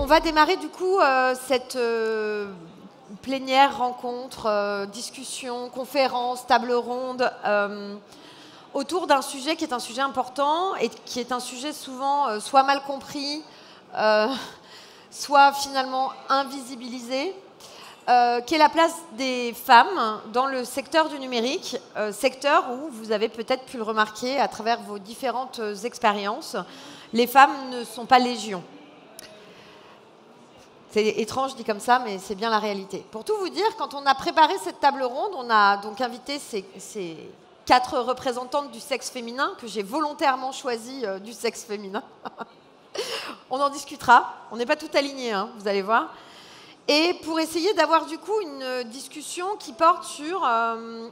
On va démarrer du coup cette plénière, rencontre, discussion, conférence, table ronde autour d'un sujet qui est un sujet important et qui est un sujet souvent soit mal compris, soit finalement invisibilisé, qui est la place des femmes dans le secteur du numérique, secteur où vous avez peut-être pu le remarquer à travers vos différentes expériences, les femmes ne sont pas légion. C'est étrange dit comme ça, mais c'est bien la réalité. Pour tout vous dire, quand on a préparé cette table ronde, on a donc invité ces 4 représentantes du sexe féminin, que j'ai volontairement choisi du sexe féminin. On en discutera, on n'est pas tout aligné, hein, vous allez voir. Et pour essayer d'avoir du coup une discussion qui porte sur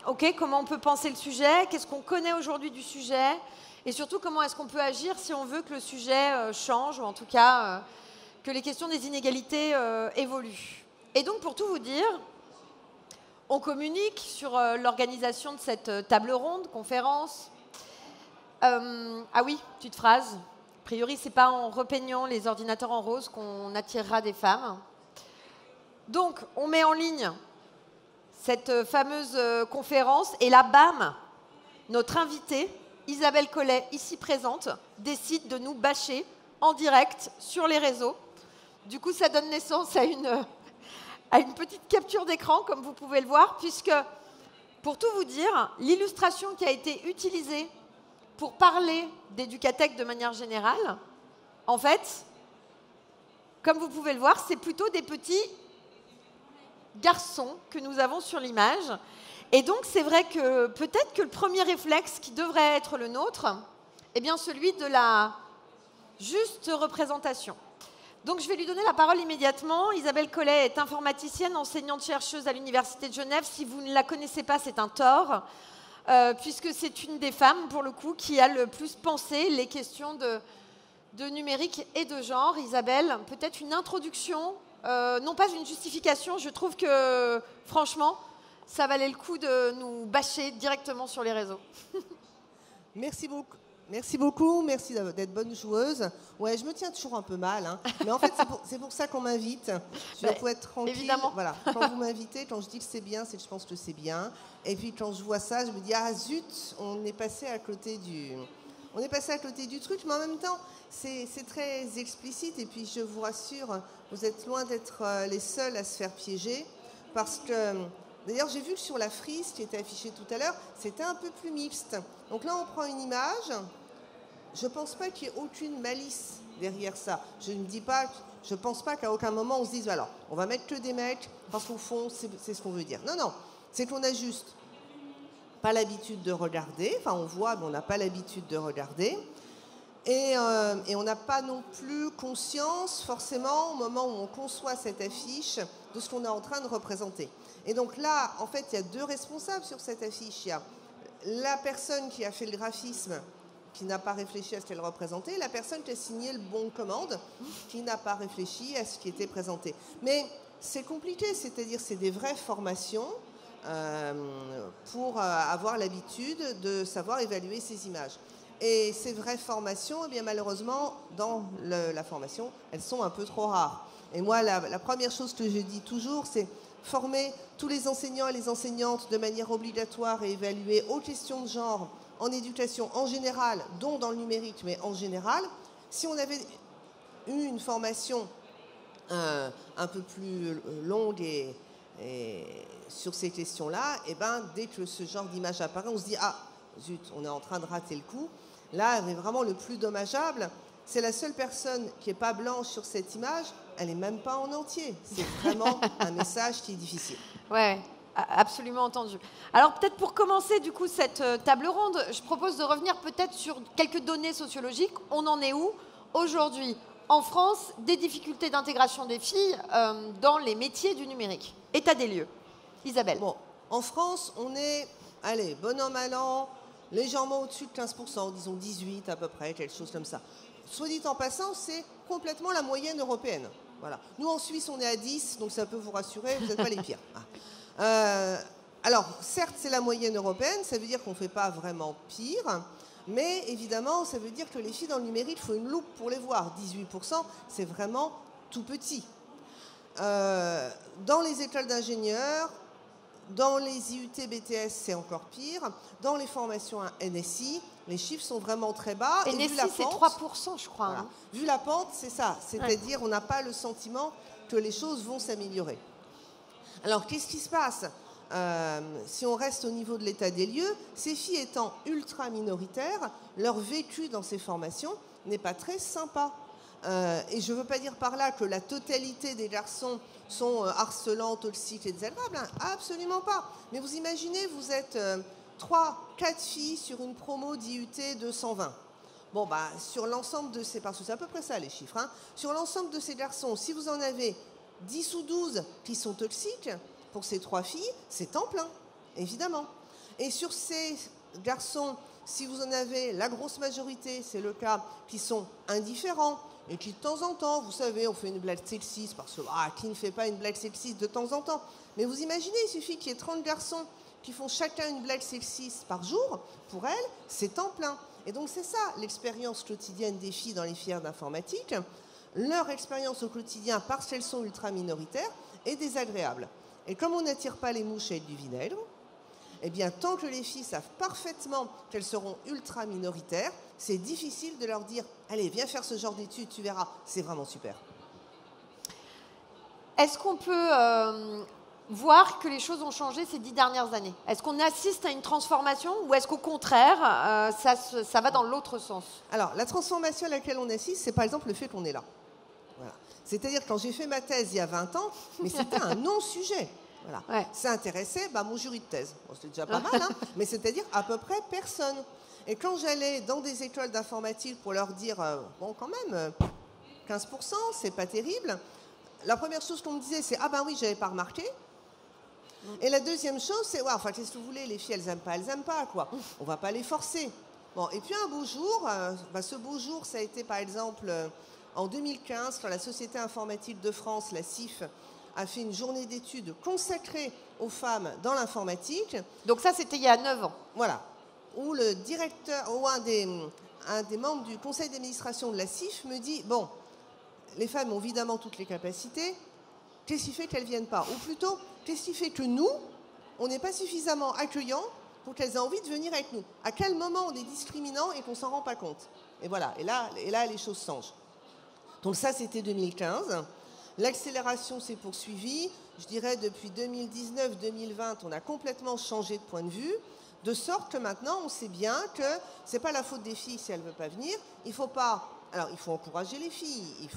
ok, comment on peut penser le sujet, qu'est-ce qu'on connaît aujourd'hui du sujet, et surtout comment est-ce qu'on peut agir si on veut que le sujet change, ou en tout cas que les questions des inégalités évoluent. Et donc pour tout vous dire, on communique sur l'organisation de cette table ronde, conférence. Ah oui, petite phrase. A priori, c'est pas en repeignant les ordinateurs en rose qu'on attirera des femmes. Donc, on met en ligne cette fameuse conférence et là, bam, notre invitée, Isabelle Collet, ici présente, décide de nous bâcher en direct sur les réseaux. Du coup, ça donne naissance à une petite capture d'écran, comme vous pouvez le voir, puisque, pour tout vous dire, l'illustration qui a été utilisée pour parler d'Educatech de manière générale, en fait, comme vous pouvez le voir, c'est plutôt des petits garçons que nous avons sur l'image. Et donc, c'est vrai que peut-être que le premier réflexe qui devrait être le nôtre, est bien celui de la juste représentation. Donc, je vais lui donner la parole immédiatement. Isabelle Collet est informaticienne, enseignante-chercheuse à l'Université de Genève. Si vous ne la connaissez pas, c'est un tort, puisque c'est une des femmes, pour le coup, qui a le plus pensé les questions de numérique et de genre. Isabelle, peut-être une introduction, non pas une justification. Je trouve que, franchement, ça valait le coup de nous bâcher directement sur les réseaux. Merci beaucoup. Merci beaucoup, merci d'être bonne joueuse. Ouais, je me tiens toujours un peu mal, hein. Mais en fait, c'est pour ça qu'on m'invite. Je dois être tranquille. Évidemment. Voilà. Quand vous m'invitez, quand je dis que c'est bien, c'est que je pense que c'est bien. Et puis quand je vois ça, je me dis ah zut, on est passé à côté du truc. Mais en même temps, c'est très explicite. Et puis je vous rassure, vous êtes loin d'être les seuls à se faire piéger, parce que d'ailleurs, j'ai vu que sur la frise qui était affichée tout à l'heure, c'était un peu plus mixte. Donc là, on prend une image. Je ne pense pas qu'il y ait aucune malice derrière ça. Je ne pense pas qu'à aucun moment on se dise alors, on va mettre que des mecs, parce qu'au fond, c'est ce qu'on veut dire. Non, non, c'est qu'on n'a juste pas l'habitude de regarder. Enfin, on voit, mais on n'a pas l'habitude de regarder. Et on n'a pas non plus conscience, forcément, au moment où on conçoit cette affiche, de ce qu'on est en train de représenter. Et donc là, en fait, il y a 2 responsables sur cette affiche. Il y a la personne qui a fait le graphisme, qui n'a pas réfléchi à ce qu'elle représentait, et la personne qui a signé le bon de commande, qui n'a pas réfléchi à ce qui était présenté. Mais c'est compliqué, c'est-à-dire c'est des vraies formations pour avoir l'habitude de savoir évaluer ces images. Et ces vraies formations, eh bien, malheureusement, dans la formation, elles sont un peu trop rares. Et moi, la première chose que je dis toujours, c'est former tous les enseignants et les enseignantes de manière obligatoire et évaluer aux questions de genre en éducation en général, dont dans le numérique, mais en général. Si on avait eu une formation un peu plus longue et sur ces questions-là, eh ben, dès que ce genre d'image apparaît, on se dit « Ah, zut, on est en train de rater le coup ». Là, vraiment le plus dommageable, c'est la seule personne qui n'est pas blanche sur cette image, elle n'est même pas en entier. C'est vraiment un message qui est difficile. Ouais, absolument entendu. Alors peut-être pour commencer du coup cette table ronde, je propose de revenir peut-être sur quelques données sociologiques. On en est où aujourd'hui en France des difficultés d'intégration des filles dans les métiers du numérique? État des lieux. Isabelle. Bon, en France, on est, allez, bon an, mal an, légèrement au-dessus de 15%, disons 18 à peu près, quelque chose comme ça. Soit dit en passant, c'est complètement la moyenne européenne. Voilà. Nous, en Suisse, on est à 10, donc ça peut vous rassurer, vous n'êtes pas les pires. Alors, certes, c'est la moyenne européenne, ça veut dire qu'on ne fait pas vraiment pire, mais évidemment, ça veut dire que les filles dans le numérique, il faut une loupe pour les voir. 18%, c'est vraiment tout petit. Dans les écoles d'ingénieurs, dans les IUT, BTS, c'est encore pire. Dans les formations à NSI, les chiffres sont vraiment très bas. NSI, c'est 3%, je crois. Voilà. Hein. Vu la pente, c'est ça. C'est-à-dire, on n'a pas le sentiment que les choses vont s'améliorer. Alors, qu'est-ce qui se passe ? Si on reste au niveau de l'état des lieux, ces filles étant ultra minoritaires, leur vécu dans ces formations n'est pas très sympa. Et je ne veux pas dire par là que la totalité des garçons sont harcelants, toxiques et désagréables. Hein, absolument pas. Mais vous imaginez, vous êtes 3, 4 filles sur une promo d'IUT de 120. Bon, bah, sur l'ensemble de ces... Parce que c'est à peu près ça, les chiffres. Hein, sur l'ensemble de ces garçons, si vous en avez 10 ou 12 qui sont toxiques, pour ces 3 filles, c'est temps plein, évidemment. Et sur ces garçons, si vous en avez la grosse majorité, c'est le cas, qui sont indifférents, et qui de temps en temps, vous savez, on fait une blague sexiste, parce que qui ne fait pas une blague sexiste de temps en temps? Mais vous imaginez, il suffit qu'il y ait 30 garçons qui font chacun une blague sexiste par jour, pour elles, c'est temps plein. Et donc c'est ça l'expérience quotidienne des filles dans les filières d'informatique. Leur expérience au quotidien, parce qu'elles sont ultra minoritaires, est désagréable. Et comme on n'attire pas les mouches avec du vinaigre, eh bien, tant que les filles savent parfaitement qu'elles seront ultra minoritaires, c'est difficile de leur dire « Allez, viens faire ce genre d'études, tu verras, c'est vraiment super ». Est-ce qu'on peut voir que les choses ont changé ces 10 dernières années? Est-ce qu'on assiste à une transformation ou est-ce qu'au contraire, ça va dans l'autre sens? Alors, la transformation à laquelle on assiste, c'est par exemple le fait qu'on est là. Voilà. C'est-à-dire que quand j'ai fait ma thèse il y a 20 ans, mais c'était un non-sujet. Voilà. Ouais. Ça intéressait mon jury de thèse. Bon, c'était déjà pas mal, hein, mais c'est-à-dire à peu près personne. Et quand j'allais dans des écoles d'informatique pour leur dire, bon, quand même, 15%, c'est pas terrible, la première chose qu'on me disait, c'est « Ah ben oui, j'avais pas remarqué ». Et la deuxième chose, c'est « Ouais, enfin, qu'est-ce que vous voulez, les filles, elles aiment pas, quoi. On va pas les forcer ». Bon, et puis un beau jour, ce beau jour, ça a été par exemple en 2015, quand la Société informatique de France, la CIF, a fait une journée d'études consacrée aux femmes dans l'informatique. Donc ça, c'était il y a 9 ans. Voilà. Où le directeur, ou un des membres du conseil d'administration de la CIF me dit « Bon, les femmes ont évidemment toutes les capacités, qu'est-ce qui fait qu'elles ne viennent pas? Ou plutôt, qu'est-ce qui fait que nous, on n'est pas suffisamment accueillants pour qu'elles aient envie de venir avec nous? À quel moment on est discriminant et qu'on ne s'en rend pas compte ?» Et voilà, et là, les choses changent. Donc ça, c'était 2015. L'accélération s'est poursuivie. Je dirais depuis 2019-2020, on a complètement changé de point de vue, de sorte que maintenant, on sait bien que ce n'est pas la faute des filles si elles ne veulent pas venir. Il faut encourager les filles.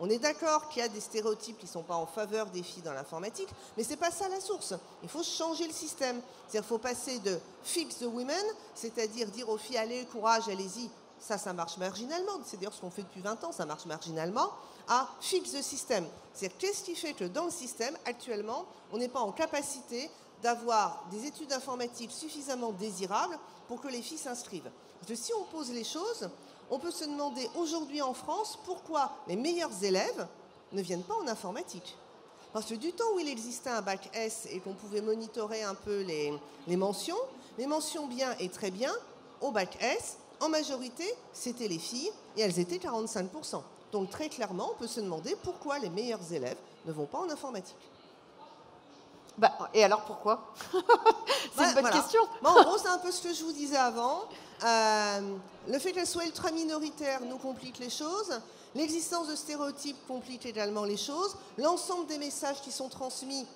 On est d'accord qu'il y a des stéréotypes qui ne sont pas en faveur des filles dans l'informatique, mais ce n'est pas ça la source. Il faut changer le système. C'est-à-dire qu'il faut passer de « fix the women », c'est-à-dire dire aux filles « Allez, courage, allez-y », ça marche marginalement. C'est d'ailleurs ce qu'on fait depuis 20 ans, ça marche marginalement, à « fix the system ». C'est-à-dire qu'est-ce qui fait que dans le système, actuellement, on n'est pas en capacité d'avoir des études informatiques suffisamment désirables pour que les filles s'inscrivent. Parce que si on pose les choses, on peut se demander aujourd'hui en France pourquoi les meilleurs élèves ne viennent pas en informatique. Parce que du temps où il existait un bac S et qu'on pouvait monitorer un peu les mentions bien et très bien, au bac S, en majorité, c'était les filles et elles étaient 45%. Donc très clairement, on peut se demander pourquoi les meilleurs élèves ne vont pas en informatique. Et alors pourquoi? C'est une bonne question. En gros, c'est un peu ce que je vous disais avant. Le fait qu'elles soient ultra minoritaires nous complique les choses. L'existence de stéréotypes complique également les choses. L'ensemble des messages qui sont transmis,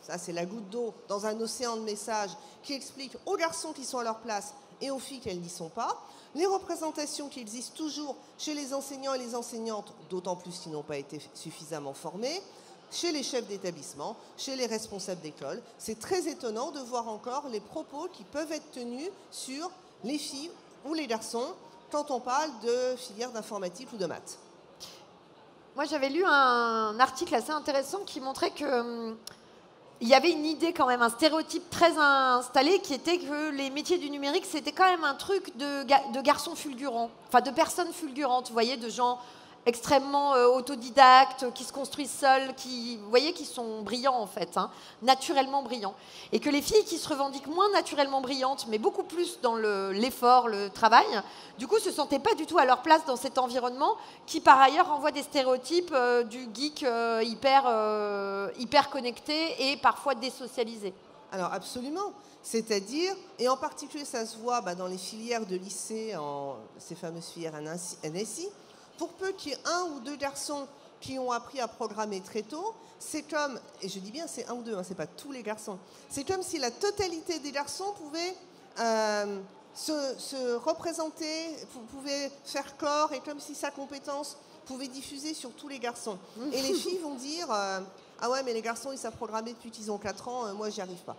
ça c'est la goutte d'eau dans un océan de messages qui expliquent aux garçons qui sont à leur place et aux filles qu'elles n'y sont pas. Les représentations qui existent toujours chez les enseignants et les enseignantes, d'autant plus qu'ils n'ont pas été suffisamment formés, chez les chefs d'établissement, chez les responsables d'école. C'est très étonnant de voir encore les propos qui peuvent être tenus sur les filles ou les garçons quand on parle de filière d'informatique ou de maths. Moi, j'avais lu un article assez intéressant qui montrait que il y avait une idée quand même, un stéréotype très installé qui était que les métiers du numérique, c'était quand même un truc de garçons fulgurants, enfin de personnes fulgurantes, vous voyez, de gens extrêmement autodidactes, qui se construisent seuls, vous voyez, qui sont brillants en fait, hein, naturellement brillants. Et que les filles qui se revendiquent moins naturellement brillantes, mais beaucoup plus dans l'effort, le travail, du coup, se sentaient pas du tout à leur place dans cet environnement qui, par ailleurs, renvoie des stéréotypes du geek hyper connecté et parfois désocialisé. Alors absolument, c'est-à-dire, et en particulier ça se voit dans les filières de lycée, ces fameuses filières NSI, pour peu qu'il y ait un ou deux garçons qui ont appris à programmer très tôt, c'est comme, et je dis bien c'est un ou deux, hein, c'est pas tous les garçons, c'est comme si la totalité des garçons pouvaient se représenter, pouvait faire corps, et comme si sa compétence pouvait diffuser sur tous les garçons. Et les filles vont dire, ah ouais mais les garçons ils savent programmer depuis qu'ils ont 4 ans, moi j'y arrive pas.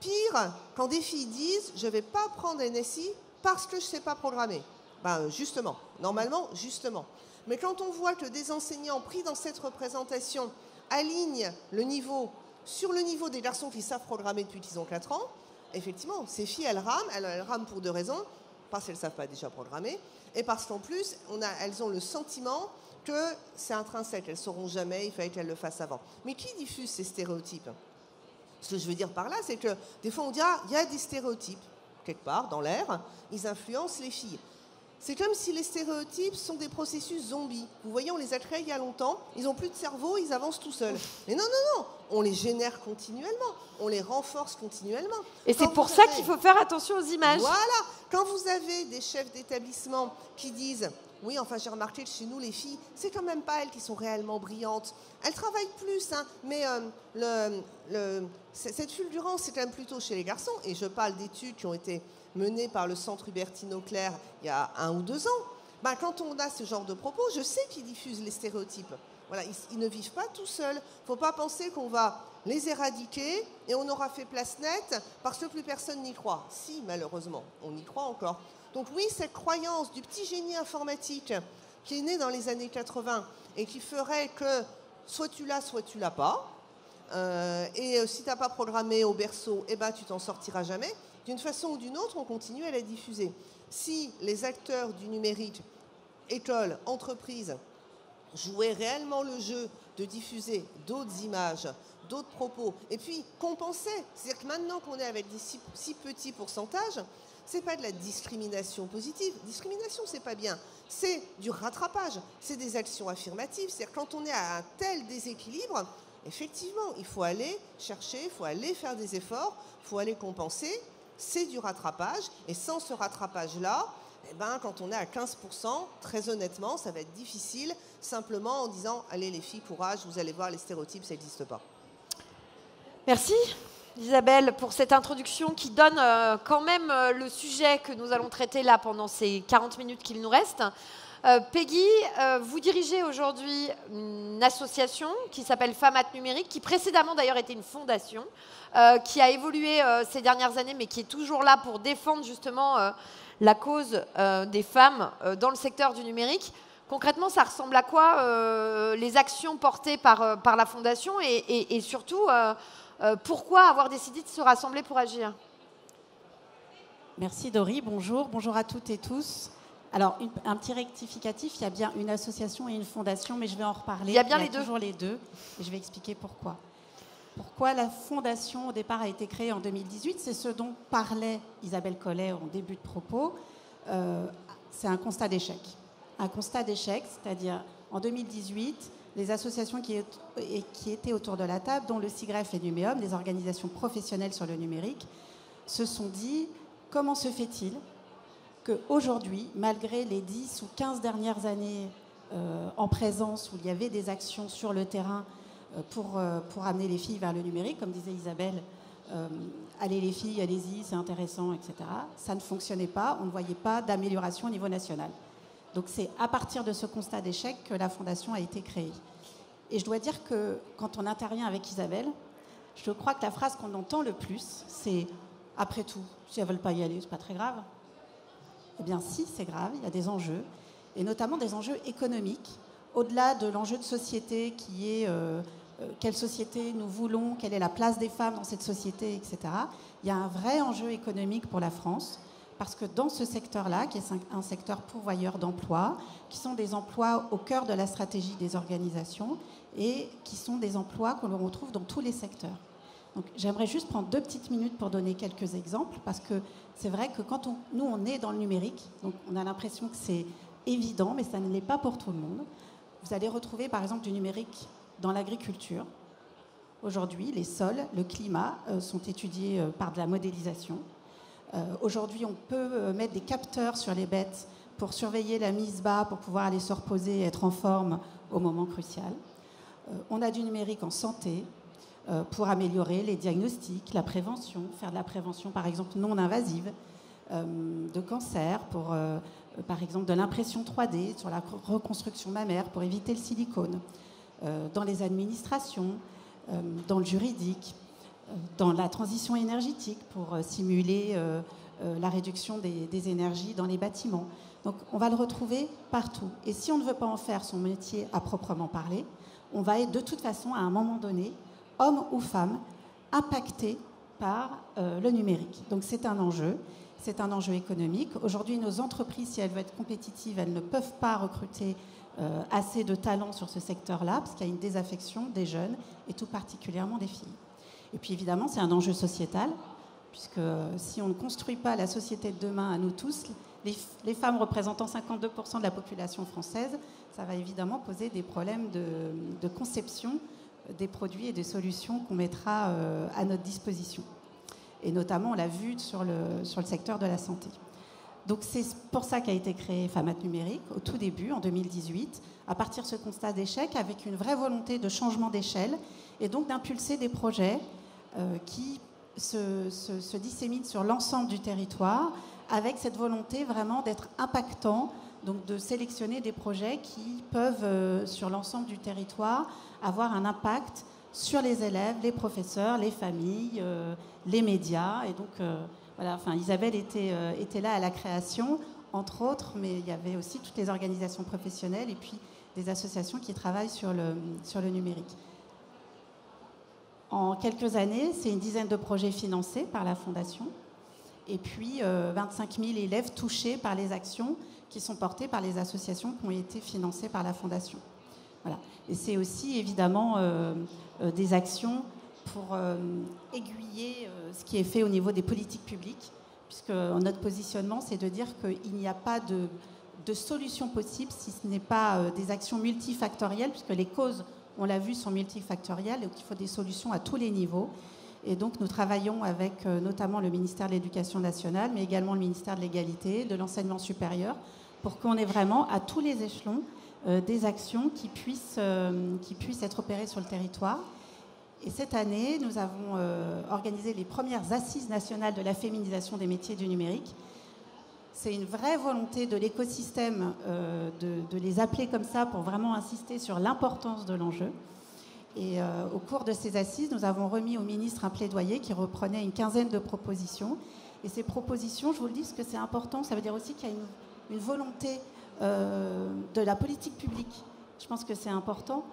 Pire, quand des filles disent, je vais pas prendre NSI parce que je sais pas programmer. Justement, normalement, justement. Mais quand on voit que des enseignants pris dans cette représentation alignent le niveau sur le niveau des garçons qui savent programmer depuis qu'ils ont 4 ans, effectivement, ces filles, elles rament pour 2 raisons. Parce qu'elles ne savent pas déjà programmer, et parce qu'en plus, elles ont le sentiment que c'est intrinsèque, elles ne sauront jamais, il fallait qu'elles le fassent avant. Mais qui diffuse ces stéréotypes? Ce que je veux dire par là, c'est que des fois on dit, il y a des stéréotypes, quelque part, dans l'air, ils influencent les filles. C'est comme si les stéréotypes sont des processus zombies. Vous voyez, on les a créés il y a longtemps, ils n'ont plus de cerveau, ils avancent tout seuls. Mais non, on les génère continuellement, on les renforce continuellement. Et c'est pour ça qu'il faut faire attention aux images. Voilà, quand vous avez des chefs d'établissement qui disent, oui, enfin j'ai remarqué que chez nous, les filles, c'est quand même pas elles qui sont réellement brillantes. Elles travaillent plus, hein, mais cette fulgurance, c'est quand même plutôt chez les garçons. Et je parle d'études qui ont été menées par le Centre Hubertine-Auclair il y a 1 ou 2 ans. Quand on a ce genre de propos, je sais qu'ils diffusent les stéréotypes. Voilà, ils ne vivent pas tout seuls. Il ne faut pas penser qu'on va les éradiquer et on aura fait place nette parce que plus personne n'y croit. Si, malheureusement, on y croit encore. Donc oui, cette croyance du petit génie informatique qui est né dans les années 80 et qui ferait que soit tu l'as, soit tu l'as pas, et si tu n'as pas programmé au berceau, tu t'en sortiras jamais. D'une façon ou d'une autre, on continue à la diffuser. Si les acteurs du numérique, écoles, entreprises, jouaient réellement le jeu de diffuser d'autres images, d'autres propos, et puis compensaient, c'est-à-dire que maintenant qu'on est avec des si petits pourcentages, c'est pas de la discrimination positive. Discrimination, c'est pas bien. C'est du rattrapage. C'est des actions affirmatives. C'est-à-dire quand on est à un tel déséquilibre, effectivement, il faut aller chercher, il faut aller faire des efforts, il faut aller compenser. C'est du rattrapage. Et sans ce rattrapage-là, quand on est à 15%, très honnêtement, ça va être difficile, simplement en disant, allez les filles, courage, vous allez voir, les stéréotypes, ça n'existe pas. Merci Isabelle pour cette introduction qui donne quand même le sujet que nous allons traiter là pendant ces 40 minutes qu'il nous reste. Peggy, vous dirigez aujourd'hui une association qui s'appelle Femmes at Numérique, qui précédemment d'ailleurs était une fondation, qui a évolué ces dernières années, mais qui est toujours là pour défendre justement la cause des femmes dans le secteur du numérique. Concrètement, ça ressemble à quoi les actions portées par la fondation et surtout, pourquoi avoir décidé de se rassembler pour agir? Merci Dory, bonjour à toutes et tous. Alors, un petit rectificatif, il y a bien une association et une fondation, mais je vais en reparler. Il y a bien les deux. Toujours les deux, et je vais expliquer pourquoi. Pourquoi la fondation, au départ, a été créée en 2018, c'est ce dont parlait Isabelle Collet en début de propos. C'est un constat d'échec. Un constat d'échec, c'est-à-dire en 2018, les associations qui étaient autour de la table, dont le SIGREF et Numéum, les organisations professionnelles sur le numérique, se sont dit comment se fait-il qu'aujourd'hui, malgré les 10 ou 15 dernières années en présence où il y avait des actions sur le terrain pour amener les filles vers le numérique, comme disait Isabelle, allez les filles, allez-y, c'est intéressant, etc. Ça ne fonctionnait pas, on ne voyait pas d'amélioration au niveau national. Donc c'est à partir de ce constat d'échec que la fondation a été créée. Et je dois dire que quand on intervient avec Isabelle, je crois que la phrase qu'on entend le plus, c'est « après tout, si elles ne veulent pas y aller, c'est pas très grave ». Eh bien si, c'est grave, il y a des enjeux, et notamment des enjeux économiques, au-delà de l'enjeu de société qui est quelle société nous voulons, quelle est la place des femmes dans cette société, etc. Il y a un vrai enjeu économique pour la France, parce que dans ce secteur-là, qui est un secteur pourvoyeur d'emplois, qui sont des emplois au cœur de la stratégie des organisations et qui sont des emplois que l'on retrouve dans tous les secteurs. Donc, j'aimerais juste prendre 2 petites minutes pour donner quelques exemples, parce que c'est vrai que quand nous, on est dans le numérique, donc on a l'impression que c'est évident, mais ça ne l'est pas pour tout le monde. Vous allez retrouver, par exemple, du numérique dans l'agriculture. Aujourd'hui, les sols, le climat sont étudiés par de la modélisation. Aujourd'hui, on peut mettre des capteurs sur les bêtes pour surveiller la mise bas, pour pouvoir aller se reposer et être en forme au moment crucial. On a du numérique en santé, pour améliorer les diagnostics, la prévention, faire de la prévention par exemple non invasive de cancer, pour par exemple de l'impression 3D sur la reconstruction mammaire pour éviter le silicone, dans les administrations, dans le juridique, dans la transition énergétique pour simuler la réduction des énergies dans les bâtiments. Donc on va le retrouver partout. Et si on ne veut pas en faire son métier à proprement parler, on va être de toute façon à un moment donné hommes ou femmes, impactés par le numérique. Donc c'est un enjeu économique. Aujourd'hui, nos entreprises, si elles veulent être compétitives, elles ne peuvent pas recruter assez de talents sur ce secteur-là, parce qu'il y a une désaffection des jeunes, et tout particulièrement des filles. Et puis évidemment, c'est un enjeu sociétal, puisque si on ne construit pas la société de demain à nous tous, les femmes représentant 52% de la population française, ça va évidemment poser des problèmes de conception des produits et des solutions qu'on mettra à notre disposition. Et notamment, on l'a vu sur le secteur de la santé. Donc c'est pour ça qu'a été créé FAMAT Numérique au tout début, en 2018, à partir de ce constat d'échec, avec une vraie volonté de changement d'échelle et donc d'impulser des projets qui se disséminent sur l'ensemble du territoire, avec cette volonté vraiment d'être impactants, donc de sélectionner des projets qui peuvent, sur l'ensemble du territoire, avoir un impact sur les élèves, les professeurs, les familles, les médias. Et donc, voilà, enfin, Isabelle était là à la création, entre autres, mais il y avait aussi toutes les organisations professionnelles et puis des associations qui travaillent sur le numérique. En quelques années, c'est une dizaine de projets financés par la Fondation et puis 25 000 élèves touchés par les actions qui sont portées par les associations qui ont été financées par la Fondation. Voilà. Et c'est aussi évidemment des actions pour aiguiller ce qui est fait au niveau des politiques publiques, puisque notre positionnement, c'est de dire qu'il n'y a pas de solution possible si ce n'est pas des actions multifactorielles, puisque les causes, on l'a vu, sont multifactorielles, donc il faut des solutions à tous les niveaux. Et donc nous travaillons avec notamment le ministère de l'Éducation nationale, mais également le ministère de l'Égalité, de l'Enseignement supérieur, pour qu'on ait vraiment à tous les échelons des actions qui puissent être opérées sur le territoire. Et cette année, nous avons organisé les premières assises nationales de la féminisation des métiers du numérique. C'est une vraie volonté de l'écosystème de les appeler comme ça pour vraiment insister sur l'importance de l'enjeu. Et au cours de ces assises, nous avons remis au ministre un plaidoyer qui reprenait une quinzaine de propositions. Et ces propositions, je vous le dis, parce que c'est important, ça veut dire aussi qu'il y a une volonté de la politique publique. Je pense que c'est important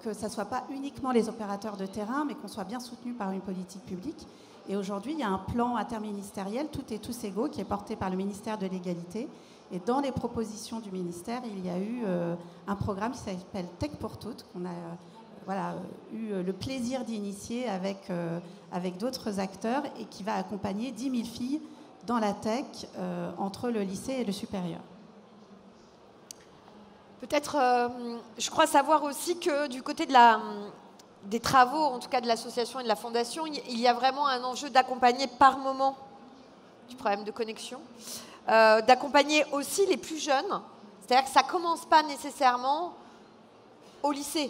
que ça ne soit pas uniquement les opérateurs de terrain, mais qu'on soit bien soutenu par une politique publique. Et aujourd'hui, il y a un plan interministériel, Toutes et tous égaux, qui est porté par le ministère de l'Égalité. Et dans les propositions du ministère, il y a eu un programme qui s'appelle Tech pour toutes, qu'on a eu le plaisir d'initier avec d'autres acteurs et qui va accompagner 10 000 filles dans la tech entre le lycée et le supérieur. Peut-être, je crois savoir aussi que du côté des travaux, en tout cas de l'association et de la fondation, il y a vraiment un enjeu d'accompagner par moment du problème de connexion, d'accompagner aussi les plus jeunes. C'est-à-dire que ça ne commence pas nécessairement au lycée.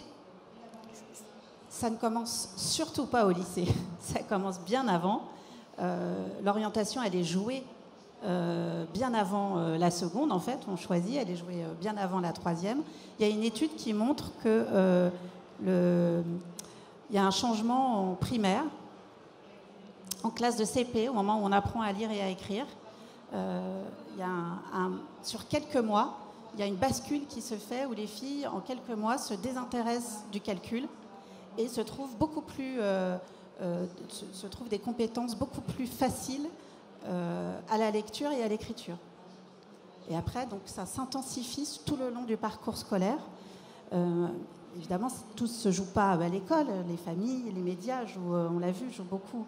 Ça ne commence surtout pas au lycée. Ça commence bien avant. L'orientation, elle est jouée bien avant la seconde, en fait. On choisit, elle est jouée bien avant la troisième. Il y a une étude qui montre que il y a un changement en primaire, en classe de CP, au moment où on apprend à lire et à écrire. Il y a sur quelques mois, il y a une bascule qui se fait où les filles, en quelques mois, se désintéressent du calcul et se trouvent des compétences beaucoup plus faciles à la lecture et à l'écriture. Et après, donc, ça s'intensifie tout le long du parcours scolaire. Évidemment, tout ne se joue pas à l'école. Les familles, les médias, on l'a vu, jouent beaucoup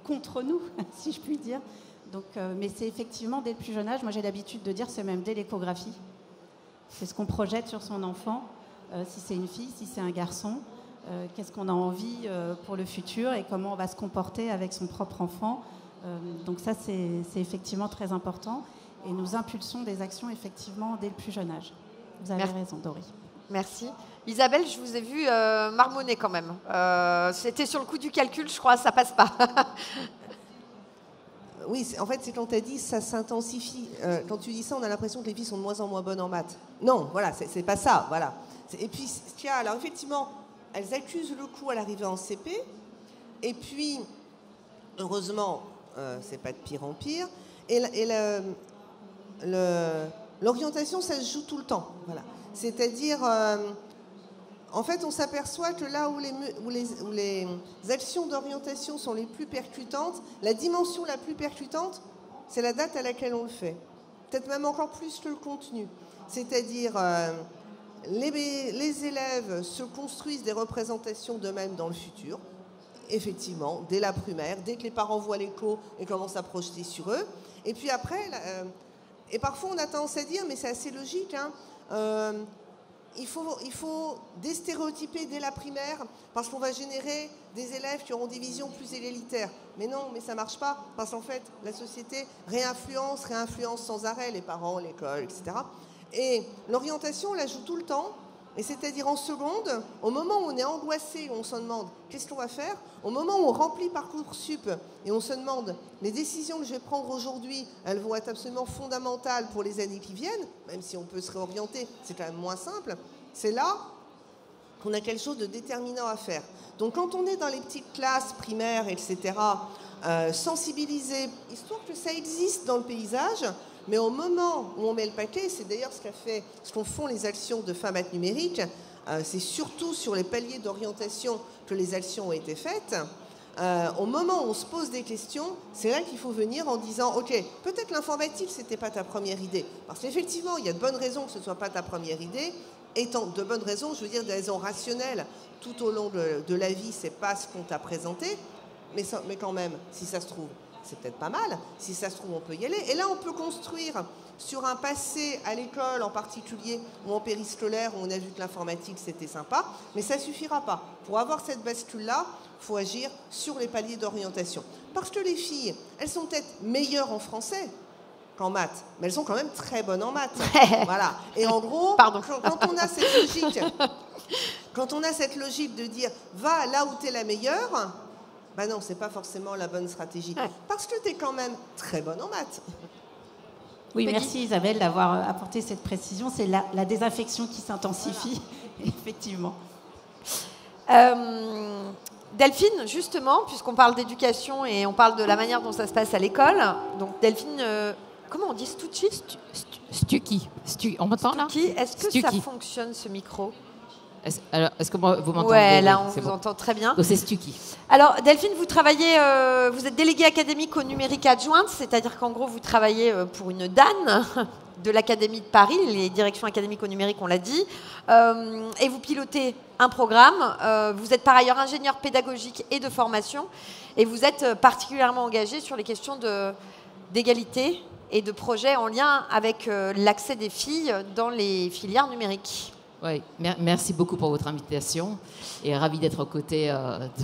contre nous, si je puis dire. Donc, mais c'est effectivement dès le plus jeune âge. Moi, j'ai l'habitude de dire, c'est même dès l'échographie. C'est ce qu'on projette sur son enfant, si c'est une fille, si c'est un garçon. Qu'est-ce qu'on a envie pour le futur et comment on va se comporter avec son propre enfant. Donc ça, c'est effectivement très important. Et nous impulsons des actions, effectivement, dès le plus jeune âge. Vous avez raison, Dory. Merci. Isabelle, je vous ai vu marmonner quand même. C'était sur le coup du calcul, je crois, ça passe pas. Oui, en fait, c'est quand tu as dit ça s'intensifie. Quand tu dis ça, on a l'impression que les filles sont de moins en moins bonnes en maths. Non, voilà, c'est pas ça. Voilà. Et puis, alors effectivement, elles accusent le coup à l'arrivée en CP. Et puis, heureusement, c'est pas de pire en pire. Et l'orientation, ça se joue tout le temps. Voilà. C'est-à-dire, en fait, on s'aperçoit que là où les actions d'orientation sont les plus percutantes, la dimension la plus percutante, c'est la date à laquelle on le fait. Peut-être même encore plus que le contenu. C'est-à-dire, les élèves se construisent des représentations d'eux-mêmes dans le futur, effectivement, dès la primaire, dès que les parents voient l'écho et commencent à projeter sur eux. Et puis après, et parfois on a tendance à dire, mais c'est assez logique, hein, il faut déstéréotyper dès la primaire parce qu'on va générer des élèves qui auront des visions plus égalitaires. Mais non, mais ça ne marche pas parce qu'en fait, la société réinfluence sans arrêt les parents, l'école, etc. Et l'orientation, on la joue tout le temps. Et c'est-à-dire en seconde, au moment où on est angoissé, on se demande qu'est-ce qu'on va faire, au moment où on remplit Parcoursup et on se demande les décisions que je vais prendre aujourd'hui, elles vont être absolument fondamentales pour les années qui viennent, même si on peut se réorienter, c'est quand même moins simple, c'est là qu'on a quelque chose de déterminant à faire. Donc quand on est dans les petites classes primaires, etc., sensibiliser, histoire que ça existe dans le paysage, mais au moment où on met le paquet, c'est d'ailleurs ce qu'en font les actions de Femmes Maths Numérique, c'est surtout sur les paliers d'orientation que les actions ont été faites. Au moment où on se pose des questions, c'est là qu'il faut venir en disant « Ok, peut-être l'informatique, ce n'était pas ta première idée. » Parce qu'effectivement, il y a de bonnes raisons que ce ne soit pas ta première idée. Étant de bonnes raisons, je veux dire des raisons rationnelles. Tout au long de la vie, ce n'est pas ce qu'on t'a présenté. Mais quand même, si ça se trouve, c'est peut-être pas mal. Si ça se trouve, on peut y aller. Et là, on peut construire sur un passé à l'école en particulier ou en périscolaire où on a vu que l'informatique, c'était sympa. Mais ça ne suffira pas. Pour avoir cette bascule-là, il faut agir sur les paliers d'orientation. Parce que les filles, elles sont peut-être meilleures en français qu'en maths, mais elles sont quand même très bonnes en maths. Voilà. Et en gros, quand on a cette logique, de dire « va là où tu es la meilleure », ben non, c'est pas forcément la bonne stratégie. Parce que tu es quand même très bonne en maths. Oui, merci Isabelle d'avoir apporté cette précision. C'est la désaffection qui s'intensifie, voilà. Effectivement. Delphine, justement, puisqu'on parle d'éducation et on parle de la manière dont ça se passe à l'école. Donc Delphine, comment on dit Stucchi Stucchi. On m'entend là Est-ce que ça fonctionne ce micro ? Est-ce que vous m'entendez ? Ouais, là, on vous entend très bien. Donc, c'est Stucchi. Alors, Delphine, vous travaillez, vous êtes déléguée académique au numérique adjointe, c'est-à-dire qu'en gros, vous travaillez pour une DAN de l'Académie de Paris, les directions académiques au numérique, on l'a dit, et vous pilotez un programme. Vous êtes par ailleurs ingénieur pédagogique et de formation, et vous êtes particulièrement engagée sur les questions d'égalité et de projets en lien avec l'accès des filles dans les filières numériques. Oui, merci beaucoup pour votre invitation et ravi d'être aux côtés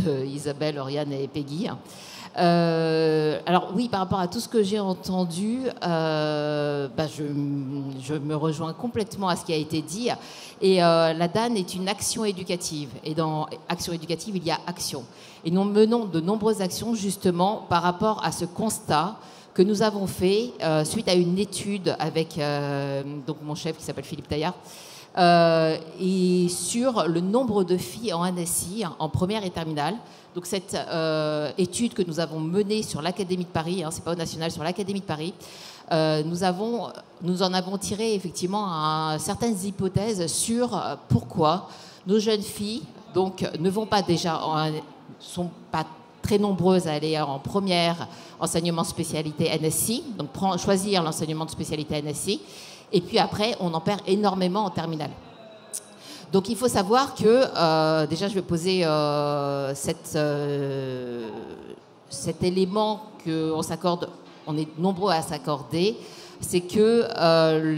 de Isabelle, Oriane et Peggy. Alors oui, par rapport à tout ce que j'ai entendu, je me rejoins complètement à ce qui a été dit. Et la DAN est une action éducative. Et dans action éducative, il y a action. Et nous menons de nombreuses actions justement par rapport à ce constat que nous avons fait suite à une étude avec donc mon chef qui s'appelle Philippe Taillard. Et sur le nombre de filles en NSI, en première et terminale. Donc cette étude que nous avons menée sur l'Académie de Paris, c'est pas au national, sur l'Académie de Paris, nous en avons tiré effectivement certaines hypothèses sur pourquoi nos jeunes filles donc, ne vont pas déjà, sont pas très nombreuses à aller en première enseignement spécialité NSI, donc choisir l'enseignement de spécialité NSI, et puis après, on en perd énormément en terminale. Donc il faut savoir que, déjà je vais poser cet élément qu'on s'accorde, on est nombreux à s'accorder, c'est que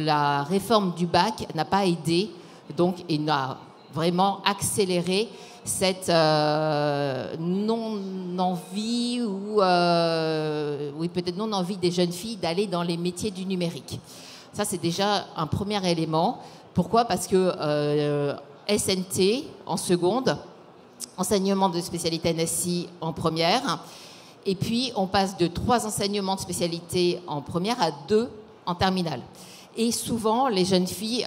la réforme du bac n'a pas aidé, donc il n'a vraiment accéléré cette non-envie ou oui, peut-être non-envie des jeunes filles d'aller dans les métiers du numérique. Ça, c'est déjà un premier élément. Pourquoi ? Parce que SNT en seconde, enseignement de spécialité NSI en première, et puis on passe de 3 enseignements de spécialité en première à 2 en terminale. Et souvent, les jeunes filles,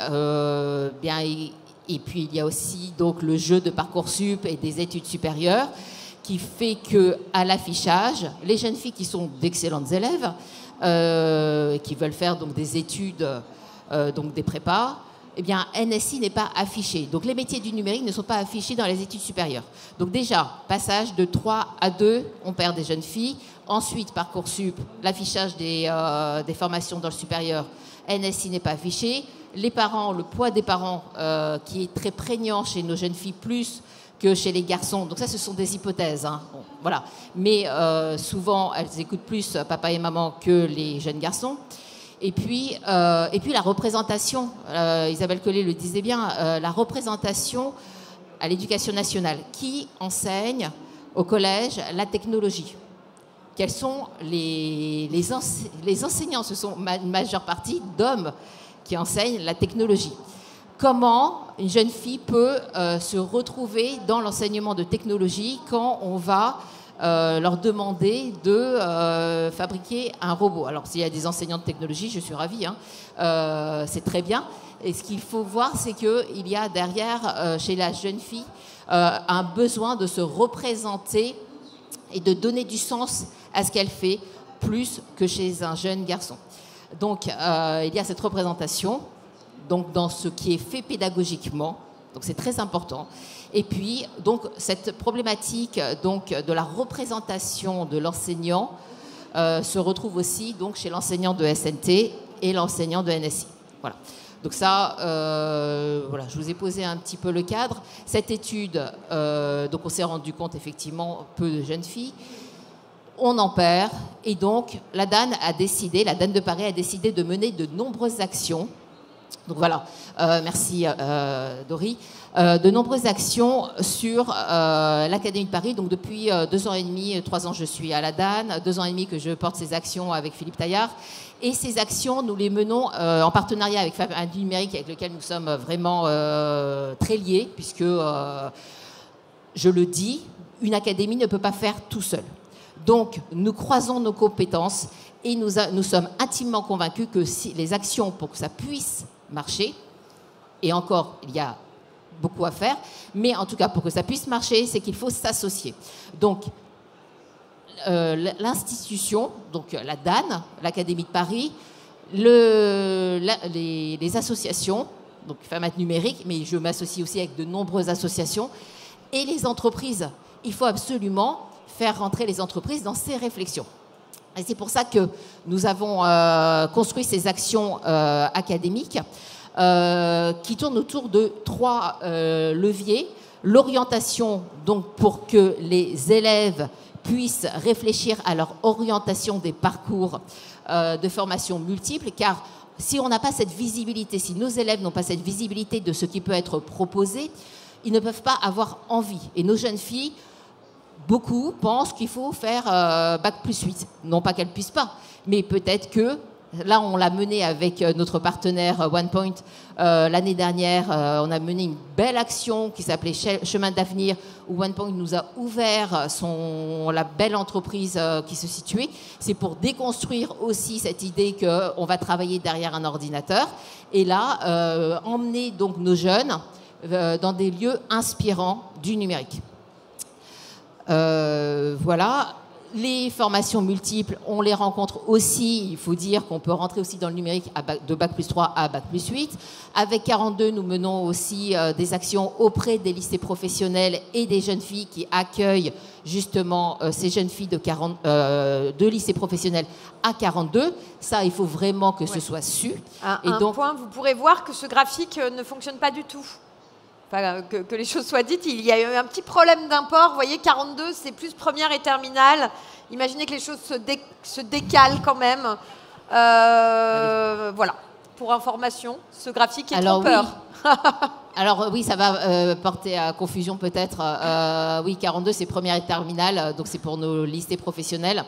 et puis il y a aussi donc le jeu de Parcoursup et des études supérieures qui fait qu'à l'affichage, les jeunes filles qui sont d'excellentes élèves, qui veulent faire donc des études, donc des prépas, eh bien NSI n'est pas affiché. Donc les métiers du numérique ne sont pas affichés dans les études supérieures. Donc déjà, passage de 3 à 2, on perd des jeunes filles. Ensuite, Parcoursup, l'affichage des formations dans le supérieur, NSI n'est pas affiché. Les parents, le poids des parents qui est très prégnant chez nos jeunes filles plus que chez les garçons. Donc ça, ce sont des hypothèses. Hein. Bon, voilà. Mais souvent, elles écoutent plus papa et maman que les jeunes garçons. Et puis la représentation, Isabelle Collet le disait bien, la représentation à l'éducation nationale. Qui enseigne au collège la technologie ? Quels sont les enseignants ? Ce sont une majeure partie d'hommes qui enseignent la technologie. Comment une jeune fille peut se retrouver dans l'enseignement de technologie quand on va leur demander de fabriquer un robot? Alors, s'il y a des enseignants de technologie, je suis ravie, hein, c'est très bien. Et ce qu'il faut voir, c'est qu'il y a derrière, chez la jeune fille, un besoin de se représenter et de donner du sens à ce qu'elle fait, plus que chez un jeune garçon. Donc, il y a cette représentation, donc dans ce qui est fait pédagogiquement, donc c'est très important. Et puis, donc, cette problématique donc, de la représentation de l'enseignant se retrouve aussi donc, chez l'enseignant de SNT et l'enseignant de NSI. Voilà. Donc ça, voilà, je vous ai posé un petit peu le cadre. Cette étude, donc on s'est rendu compte effectivement, peu de jeunes filles. On en perd, et donc la DAN de Paris a décidé de mener de nombreuses actions. Donc voilà, merci Dory. De nombreuses actions sur l'Académie de Paris. Donc depuis 2 ans et demi, 3 ans, je suis à la DAN, 2 ans et demi que je porte ces actions avec Philippe Taillard. Et ces actions, nous les menons en partenariat avec Femmes du numérique, avec lequel nous sommes vraiment très liés, puisque, je le dis, une académie ne peut pas faire tout seul. Donc, nous croisons nos compétences et nous sommes intimement convaincus que si les actions, pour que ça puisse marcher, et encore, il y a beaucoup à faire, mais en tout cas, pour que ça puisse marcher, c'est qu'il faut s'associer. Donc, l'institution, donc la DAN, l'Académie de Paris, les associations, donc Femmes numérique, mais je m'associe aussi avec de nombreuses associations, et les entreprises. Il faut absolument faire rentrer les entreprises dans ces réflexions. Et c'est pour ça que nous avons construit ces actions académiques qui tournent autour de 3 leviers. L'orientation, donc pour que les élèves puissent réfléchir à leur orientation des parcours de formation multiples, car si on n'a pas cette visibilité, si nos élèves n'ont pas cette visibilité de ce qui peut être proposé, ils ne peuvent pas avoir envie. Et nos jeunes filles, beaucoup pensent qu'il faut faire Bac+8. Non pas qu'elles ne puissent pas, mais peut-être que, là on l'a mené avec notre partenaire OnePoint l'année dernière, on a mené une belle action qui s'appelait Chemin d'avenir, où OnePoint nous a ouvert la belle entreprise qui se situait. C'est pour déconstruire aussi cette idée qu'on va travailler derrière un ordinateur, et là emmener donc nos jeunes dans des lieux inspirants du numérique. Voilà. les formations multiples, on les rencontre aussi. Il faut dire qu'on peut rentrer aussi dans le numérique de Bac+3 à Bac+8. Avec 42, nous menons aussi des actions auprès des lycées professionnels et des jeunes filles qui accueillent justement ces jeunes filles de lycées professionnels à 42. Ça, il faut vraiment que ce soit su. Point, vous pourrez voir que ce graphique ne fonctionne pas du tout. Enfin, que les choses soient dites, il y a eu un petit problème d'import. Vous voyez, 42, c'est plus première et terminale. Imaginez que les choses se décalent quand même. Voilà, pour information, ce graphique est trompeur. Oui. Alors oui, ça va porter à confusion peut-être. Oui, 42, c'est première et terminale, donc c'est pour nos lycées professionnels.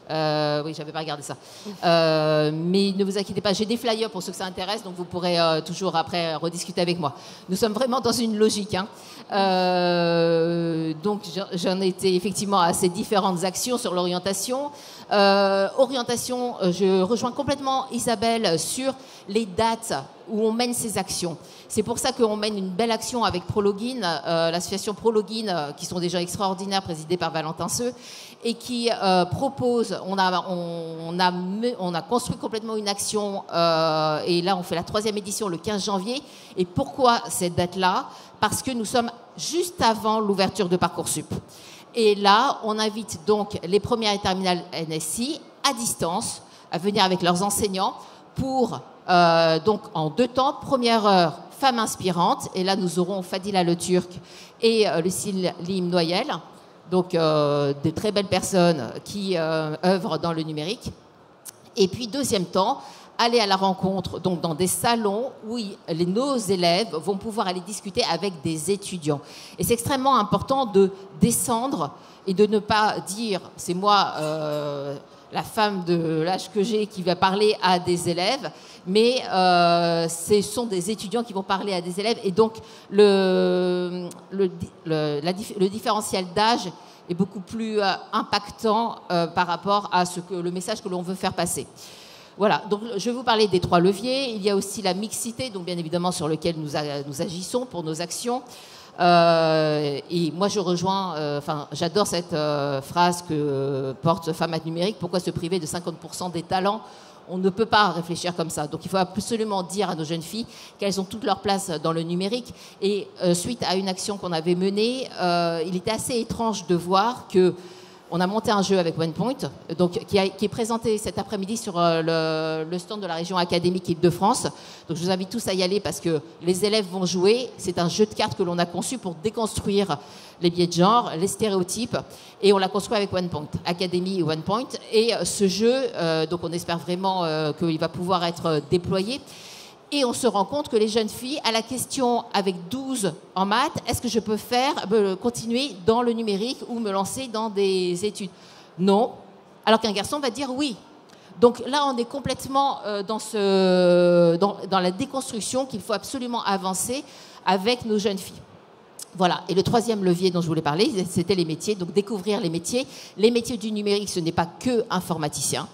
Oui, j'avais pas regardé ça. Mais ne vous inquiétez pas, j'ai des flyers pour ceux que ça intéresse, donc vous pourrez toujours après rediscuter avec moi. Nous sommes vraiment dans une logique. Donc j'en étais effectivement à ces différentes actions sur l'orientation. Orientation, je rejoins complètement Isabelle sur les dates où on mène ces actions. C'est pour ça qu'on mène une belle action avec Prologin, l'association Prologin, qui sont des gens extraordinaires, présidés par Valentin Seu, et qui propose, on a construit complètement une action, et là on fait la 3e édition le 15 janvier. Et pourquoi cette date-là? Parce que nous sommes juste avant l'ouverture de Parcoursup. Et là, on invite donc les premières et terminales NSI à distance à venir avec leurs enseignants pour, donc en 2 temps, première heure, femmes inspirantes. Et là, nous aurons Fadila Le Turc et Lucille Lim Noyel, donc de très belles personnes qui œuvrent dans le numérique. Et puis, 2e temps, aller à la rencontre donc dans des salons où nos élèves vont pouvoir aller discuter avec des étudiants. Et c'est extrêmement important de descendre et de ne pas dire « c'est moi, la femme de l'âge que j'ai, qui va parler à des élèves », mais ce sont des étudiants qui vont parler à des élèves. Et donc, le différentiel d'âge est beaucoup plus impactant par rapport à le message que l'on veut faire passer. Voilà, donc je vais vous parler des 3 leviers. Il y a aussi la mixité, donc bien évidemment sur lequel nous agissons pour nos actions. Et moi je rejoins, j'adore cette phrase que porte Femmes Numérique, pourquoi se priver de 50% des talents? On ne peut pas réfléchir comme ça. Donc il faut absolument dire à nos jeunes filles qu'elles ont toute leur place dans le numérique. Et suite à une action qu'on avait menée, il était assez étrange de voir que on a monté un jeu avec OnePoint, donc, qui est présenté cet après-midi sur le stand de la région académique Île-de-France. Donc je vous invite tous à y aller parce que les élèves vont jouer. C'est un jeu de cartes que l'on a conçu pour déconstruire les biais de genre, les stéréotypes. Et on l'a construit avec OnePoint, Académie et OnePoint. Et ce jeu, donc on espère vraiment qu'il va pouvoir être déployé. Et on se rend compte que les jeunes filles, à la question avec 12 en maths, est-ce que je peux continuer dans le numérique ou me lancer dans des études? Non. Alors qu'un garçon va dire oui. Donc là, on est complètement dans la déconstruction qu'il faut absolument avancer avec nos jeunes filles. Voilà. Et le 3e levier dont je voulais parler, c'était les métiers. Donc découvrir les métiers. Les métiers du numérique, ce n'est pas que informaticien.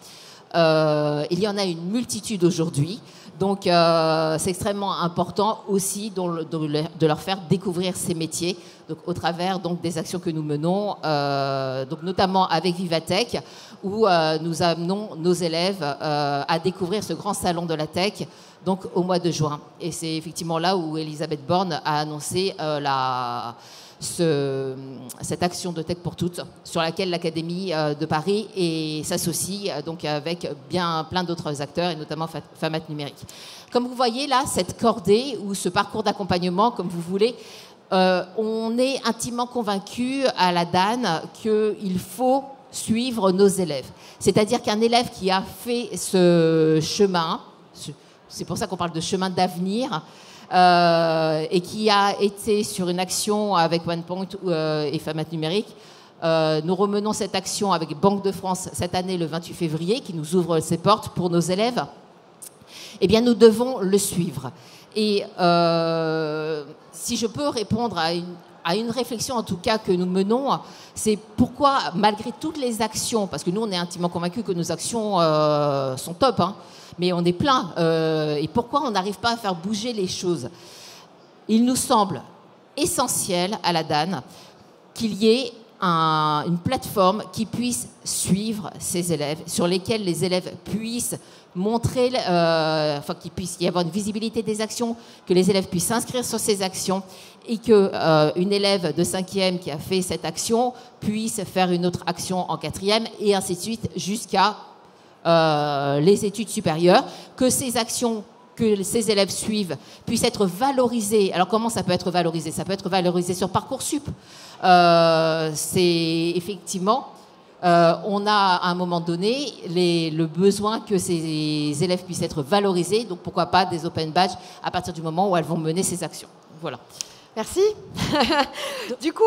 Il y en a une multitude aujourd'hui. Donc, c'est extrêmement important aussi de leur faire découvrir ces métiers, donc, au travers donc, des actions que nous menons, donc, notamment avec Vivatech, où nous amenons nos élèves à découvrir ce grand salon de la tech donc, au mois de juin. Et c'est effectivement là où Elisabeth Borne a annoncé cette action de Tech pour toutes, sur laquelle l'Académie de Paris s'associe donc avec plein d'autres acteurs, et notamment Femmes Numérique. Comme vous voyez là, cette cordée ou ce parcours d'accompagnement, comme vous voulez, on est intimement convaincu à la DAN qu'il faut suivre nos élèves. C'est-à-dire qu'un élève qui a fait ce chemin, c'est pour ça qu'on parle de chemin d'avenir, et qui a été sur une action avec OnePoint et Femmes Numérique. Nous remenons cette action avec Banque de France cette année, le 28 février, qui nous ouvre ses portes pour nos élèves. Eh bien, nous devons le suivre. Et si je peux répondre à une réflexion, en tout cas, que nous menons, c'est pourquoi, malgré toutes les actions, parce que nous, on est intimement convaincus que nos actions sont top, hein, mais on est plein. Et pourquoi on n'arrive pas à faire bouger les choses? Il nous semble essentiel à la DAN qu'il y ait une plateforme qui puisse suivre ces élèves, sur lesquels les élèves puissent montrer, qu'il puisse y avoir une visibilité des actions, que les élèves puissent s'inscrire sur ces actions et qu'une élève de 5e qui a fait cette action puisse faire une autre action en 4e et ainsi de suite jusqu'à les études supérieures, que ces actions que ces élèves suivent puissent être valorisées. Alors comment ça peut être valorisé? Ça peut être valorisé sur Parcoursup. C'est effectivement... on a à un moment donné le besoin que ces élèves puissent être valorisés, donc pourquoi pas des open badges à partir du moment où elles vont mener ces actions. Voilà. Merci. Du coup,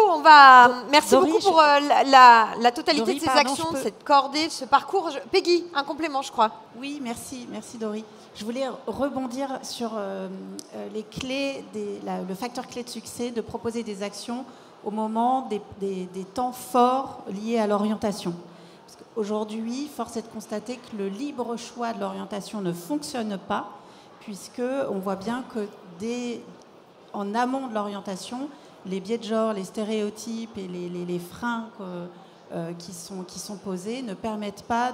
merci beaucoup pour la totalité Dory, de ces actions, cette cordée, ce parcours. Peggy, un complément, je crois. Oui, merci Dory. Je voulais rebondir sur les clés, le facteur clé de succès de proposer des actions au moment des temps forts liés à l'orientation. Aujourd'hui, force est de constater que le libre choix de l'orientation ne fonctionne pas, puisqu'on voit bien que en amont de l'orientation, les biais de genre, les stéréotypes et les freins qui sont posés ne permettent pas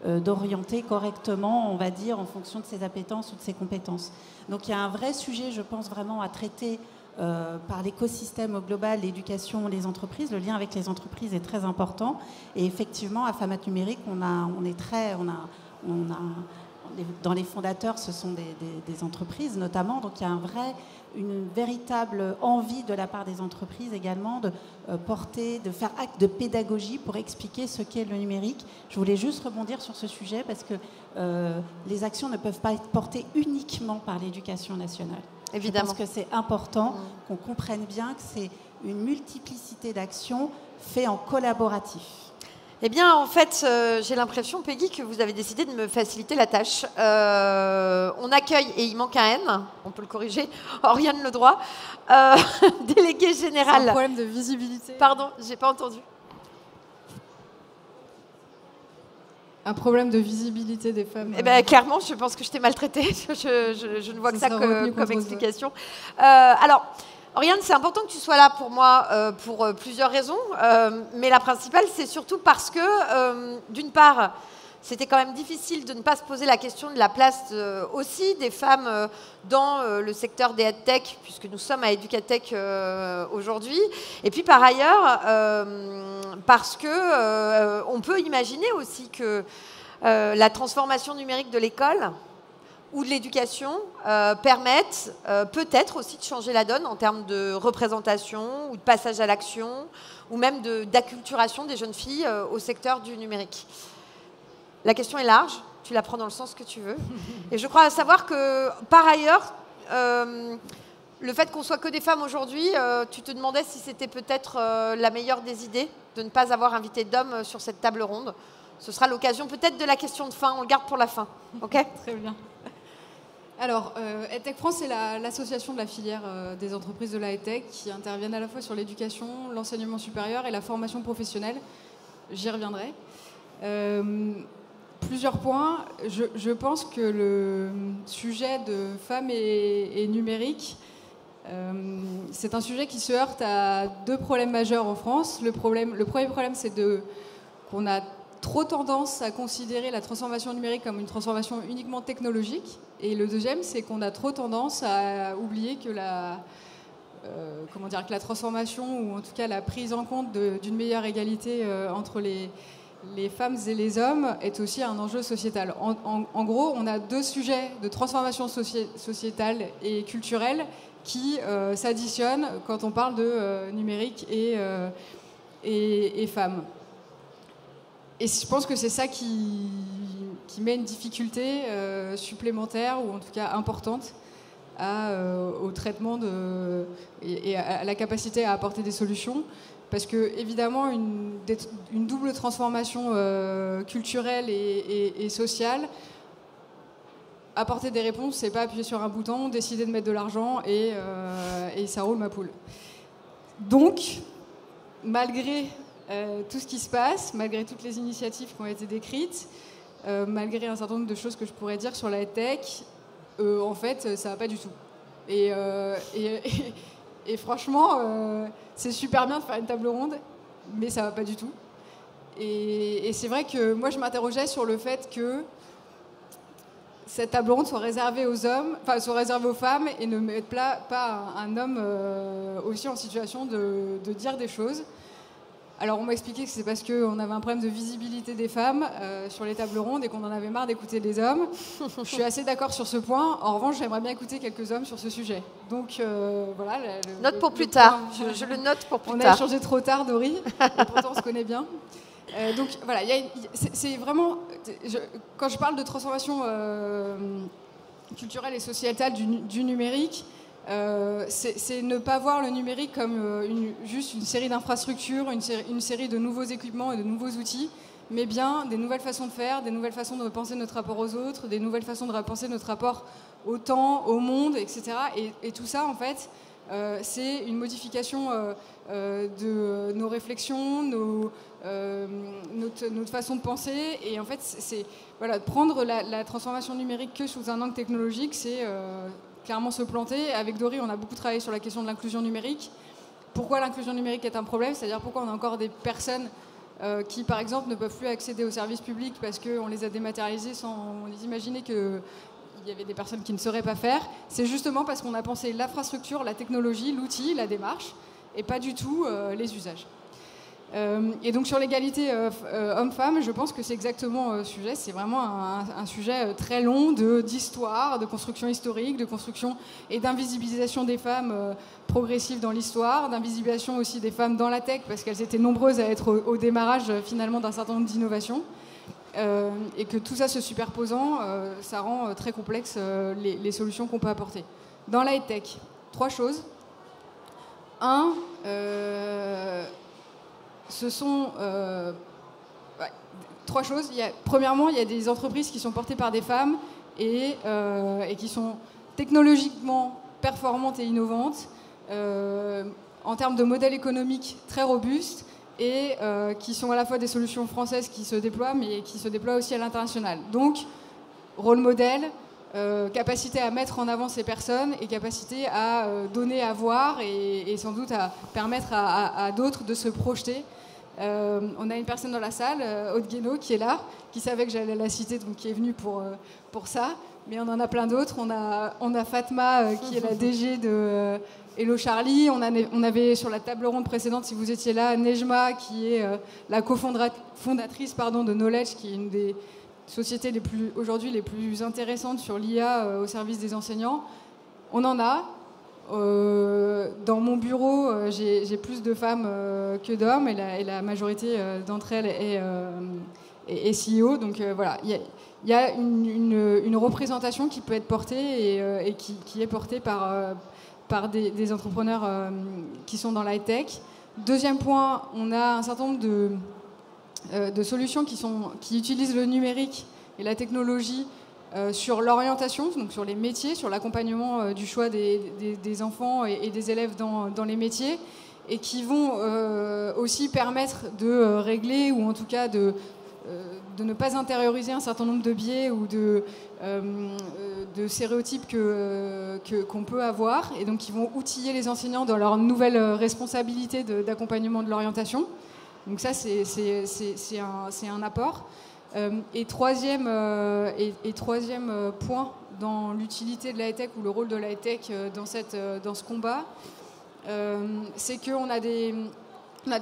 d'orienter correctement, on va dire, en fonction de ses appétences ou de ses compétences. Donc il y a un vrai sujet, je pense, vraiment à traiter par l'écosystème au global, l'éducation, les entreprises. Le lien avec les entreprises est très important. Et effectivement, à FAMAT Numérique, dans les fondateurs, ce sont des entreprises notamment. Donc il y a une véritable envie de la part des entreprises également de faire acte de pédagogie pour expliquer ce qu'est le numérique. Je voulais juste rebondir sur ce sujet parce que les actions ne peuvent pas être portées uniquement par l'éducation nationale. Évidemment. Je pense que c'est important qu'on comprenne bien que c'est une multiplicité d'actions faites en collaboratif. Eh bien, en fait, j'ai l'impression, Peggy, que vous avez décidé de me faciliter la tâche. On accueille, et il manque un N, on peut le corriger, Oriane Ledroit, déléguée générale. C'est un problème de visibilité. Pardon, j'ai pas entendu. Un problème de visibilité des femmes. Eh ben, clairement, je pense que je t'ai maltraitée. Je ne vois que ça comme explication. Alors, Oriane, c'est important que tu sois là pour moi pour plusieurs raisons. Mais la principale, c'est surtout parce que, d'une part, c'était quand même difficile de ne pas se poser la question de la place aussi des femmes dans le secteur des EdTech, puisque nous sommes à Educatech aujourd'hui. Et puis par ailleurs, parce que on peut imaginer aussi que la transformation numérique de l'école ou de l'éducation permettent peut-être aussi de changer la donne en termes de représentation ou de passage à l'action ou même d'acculturation des jeunes filles au secteur du numérique. La question est large, tu la prends dans le sens que tu veux. Et je crois savoir que, par ailleurs, le fait qu'on soit que des femmes aujourd'hui, tu te demandais si c'était peut-être la meilleure des idées de ne pas avoir invité d'hommes sur cette table ronde. Ce sera l'occasion peut-être de la question de fin, on le garde pour la fin. Ok ? Très bien. Alors, EdTech France, c'est l'association de la filière des entreprises de la EdTech qui interviennent à la fois sur l'éducation, l'enseignement supérieur et la formation professionnelle. J'y reviendrai. Plusieurs points. Je pense que le sujet de femmes et numérique, c'est un sujet qui se heurte à deux problèmes majeurs en France. Le premier problème, c'est qu'on a trop tendance à considérer la transformation numérique comme une transformation uniquement technologique. Et le deuxième, c'est qu'on a trop tendance à oublier que la transformation, ou en tout cas la prise en compte d'une meilleure égalité entre les femmes et les hommes est aussi un enjeu sociétal. En gros, on a deux sujets de transformation sociétale et culturelle qui s'additionnent quand on parle de numérique et femmes. Et je pense que c'est ça qui met une difficulté supplémentaire, ou en tout cas importante, au traitement et à la capacité à apporter des solutions. Parce que, évidemment, une double transformation culturelle et sociale, apporter des réponses, c'est pas appuyer sur un bouton, décider de mettre de l'argent et ça roule ma poule. Donc, malgré tout ce qui se passe, malgré toutes les initiatives qui ont été décrites, malgré un certain nombre de choses que je pourrais dire sur la tech, en fait, ça va pas du tout. Et franchement, c'est super bien de faire une table ronde, mais ça ne va pas du tout. Et c'est vrai que moi, je m'interrogeais sur le fait que cette table ronde soit réservée aux hommes, enfin soit réservée aux femmes et ne mette pas un homme aussi en situation de dire des choses. Alors on m'a expliqué que c'est parce qu'on avait un problème de visibilité des femmes sur les tables rondes et qu'on en avait marre d'écouter les hommes. Je suis assez d'accord sur ce point. En revanche, j'aimerais bien écouter quelques hommes sur ce sujet. Donc voilà. Note pour plus tard. Je le note pour plus tard. On a échangé trop tard, Dori. Et pourtant, on se connaît bien. Donc voilà, c'est vraiment... quand je parle de transformation culturelle et sociétale du numérique, c'est ne pas voir le numérique comme juste une série d'infrastructures, une série de nouveaux équipements et de nouveaux outils, mais bien des nouvelles façons de faire, des nouvelles façons de repenser notre rapport aux autres, des nouvelles façons de repenser notre rapport au temps, au monde, etc. Et tout ça, en fait, c'est une modification de nos réflexions, notre façon de penser. Et en fait, c'est voilà, prendre la transformation numérique que sous un angle technologique, c'est clairement se planter. Avec Dori, on a beaucoup travaillé sur la question de l'inclusion numérique. Pourquoi l'inclusion numérique est un problème ? C'est-à-dire pourquoi on a encore des personnes qui, par exemple, ne peuvent plus accéder aux services publics parce qu'on les a dématérialisés sans imaginer qu'il y avait des personnes qui ne sauraient pas faire. C'est justement parce qu'on a pensé l'infrastructure, la technologie, l'outil, la démarche, et pas du tout les usages. Et donc sur l'égalité homme-femme, je pense que c'est exactement le sujet. C'est vraiment un sujet très long d'histoire, de construction historique, de construction et d'invisibilisation des femmes progressives dans l'histoire, d'invisibilisation aussi des femmes dans la tech, parce qu'elles étaient nombreuses à être au démarrage finalement d'un certain nombre d'innovations. Et que tout ça se superposant, ça rend très complexe les solutions qu'on peut apporter. Dans la tech, 3 choses. 1, ce sont 3 choses. Premièrement, il y a des entreprises qui sont portées par des femmes et qui sont technologiquement performantes et innovantes, en termes de modèles économiques très robustes, et qui sont à la fois des solutions françaises qui se déploient, mais qui se déploient aussi à l'international. Donc, rôle modèle, capacité à mettre en avant ces personnes et capacité à donner à voir et sans doute à permettre à d'autres de se projeter. On a une personne dans la salle, Aude Guénaud, qui est là, qui savait que j'allais la citer, donc qui est venue pour ça. Mais on en a plein d'autres. On a Fatma, qui est la DG de Hello Charlie. On avait sur la table ronde précédente, si vous étiez là, Nejma, qui est la cofondatrice de Knowledge, qui est une des sociétés aujourd'hui les plus intéressantes sur l'IA au service des enseignants. On en a. Dans mon bureau, j'ai plus de femmes que d'hommes, et la majorité d'entre elles est CEO. Donc voilà, il y a une représentation qui peut être portée et qui est portée par des entrepreneurs qui sont dans l'high-tech. Deuxième point, on a un certain nombre de solutions qui utilisent le numérique et la technologie sur l'orientation, donc sur les métiers, sur l'accompagnement du choix des enfants et des élèves dans les métiers, et qui vont aussi permettre de régler, ou en tout cas de ne pas intérioriser un certain nombre de biais ou de stéréotypes qu'on peut avoir, et donc qui vont outiller les enseignants dans leur nouvelle responsabilité d'accompagnement de l'orientation. Donc ça, c'est un apport. Et troisième point dans l'utilité de la tech, ou le rôle de la tech dans ce combat, c'est qu'on a des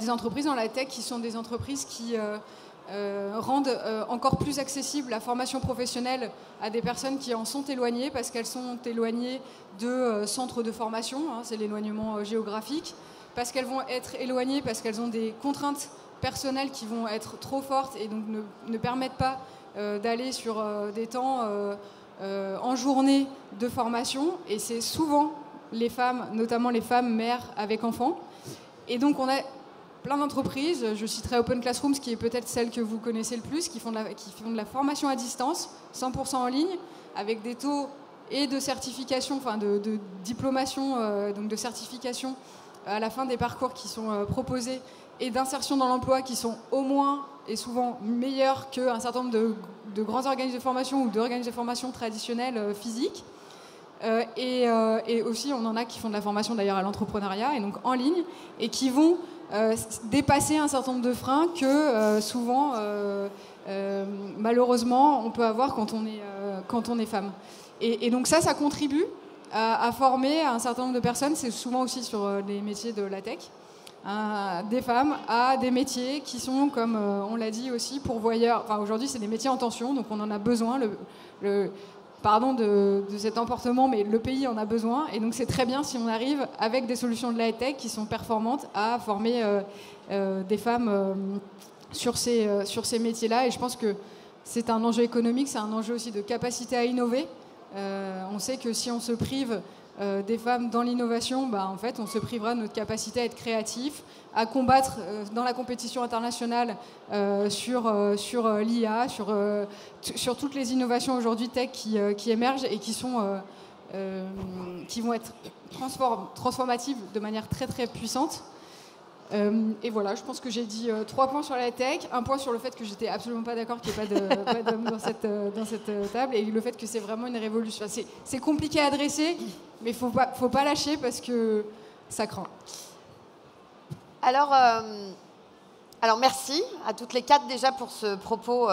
entreprises dans la tech qui sont des entreprises qui rendent encore plus accessible la formation professionnelle à des personnes qui en sont éloignées, parce qu'elles sont éloignées de centres de formation, c'est l'éloignement géographique, parce qu'elles vont être éloignées, parce qu'elles ont des contraintes personnelles qui vont être trop fortes et donc ne permettent pas d'aller sur des temps en journée de formation. Et c'est souvent les femmes, notamment les femmes mères avec enfants. Et donc on a plein d'entreprises, je citerai Open Classrooms, qui est peut-être celle que vous connaissez le plus, qui font de la formation à distance, 100% en ligne, avec des taux et de certification, enfin de diplomation, donc de certification à la fin des parcours qui sont proposés, et d'insertion dans l'emploi qui sont au moins et souvent meilleurs qu'un certain nombre de grands organismes de formation ou d'organismes de formation traditionnels physiques. Et aussi, on en a qui font de la formation d'ailleurs à l'entrepreneuriat, et donc en ligne, et qui vont dépasser un certain nombre de freins que souvent, malheureusement, on peut avoir quand on est femme. Et donc ça contribue à former un certain nombre de personnes, c'est souvent aussi sur les métiers de la tech, des femmes à des métiers qui sont, comme on l'a dit aussi, pourvoyeurs. Enfin, aujourd'hui, c'est des métiers en tension, donc on en a besoin. Pardon de cet emportement, mais le pays en a besoin. Et donc, c'est très bien si on arrive, avec des solutions de la tech qui sont performantes, à former des femmes sur ces métiers-là. Et je pense que c'est un enjeu économique, c'est un enjeu aussi de capacité à innover. On sait que si on se prive des femmes dans l'innovation, en fait, on se privera de notre capacité à être créatif, à combattre dans la compétition internationale sur l'IA, sur toutes les innovations aujourd'hui tech qui émergent et qui vont être transformatives de manière très très puissante. Et voilà, je pense que j'ai dit 3 points sur la tech, 1 point sur le fait que j'étais absolument pas d'accord qu'il n'y ait pas d'hommes dans cette table, et le fait que c'est vraiment une révolution. C'est compliqué à adresser, mais faut pas lâcher parce que ça craint. Alors merci à toutes les 4 déjà pour ce propos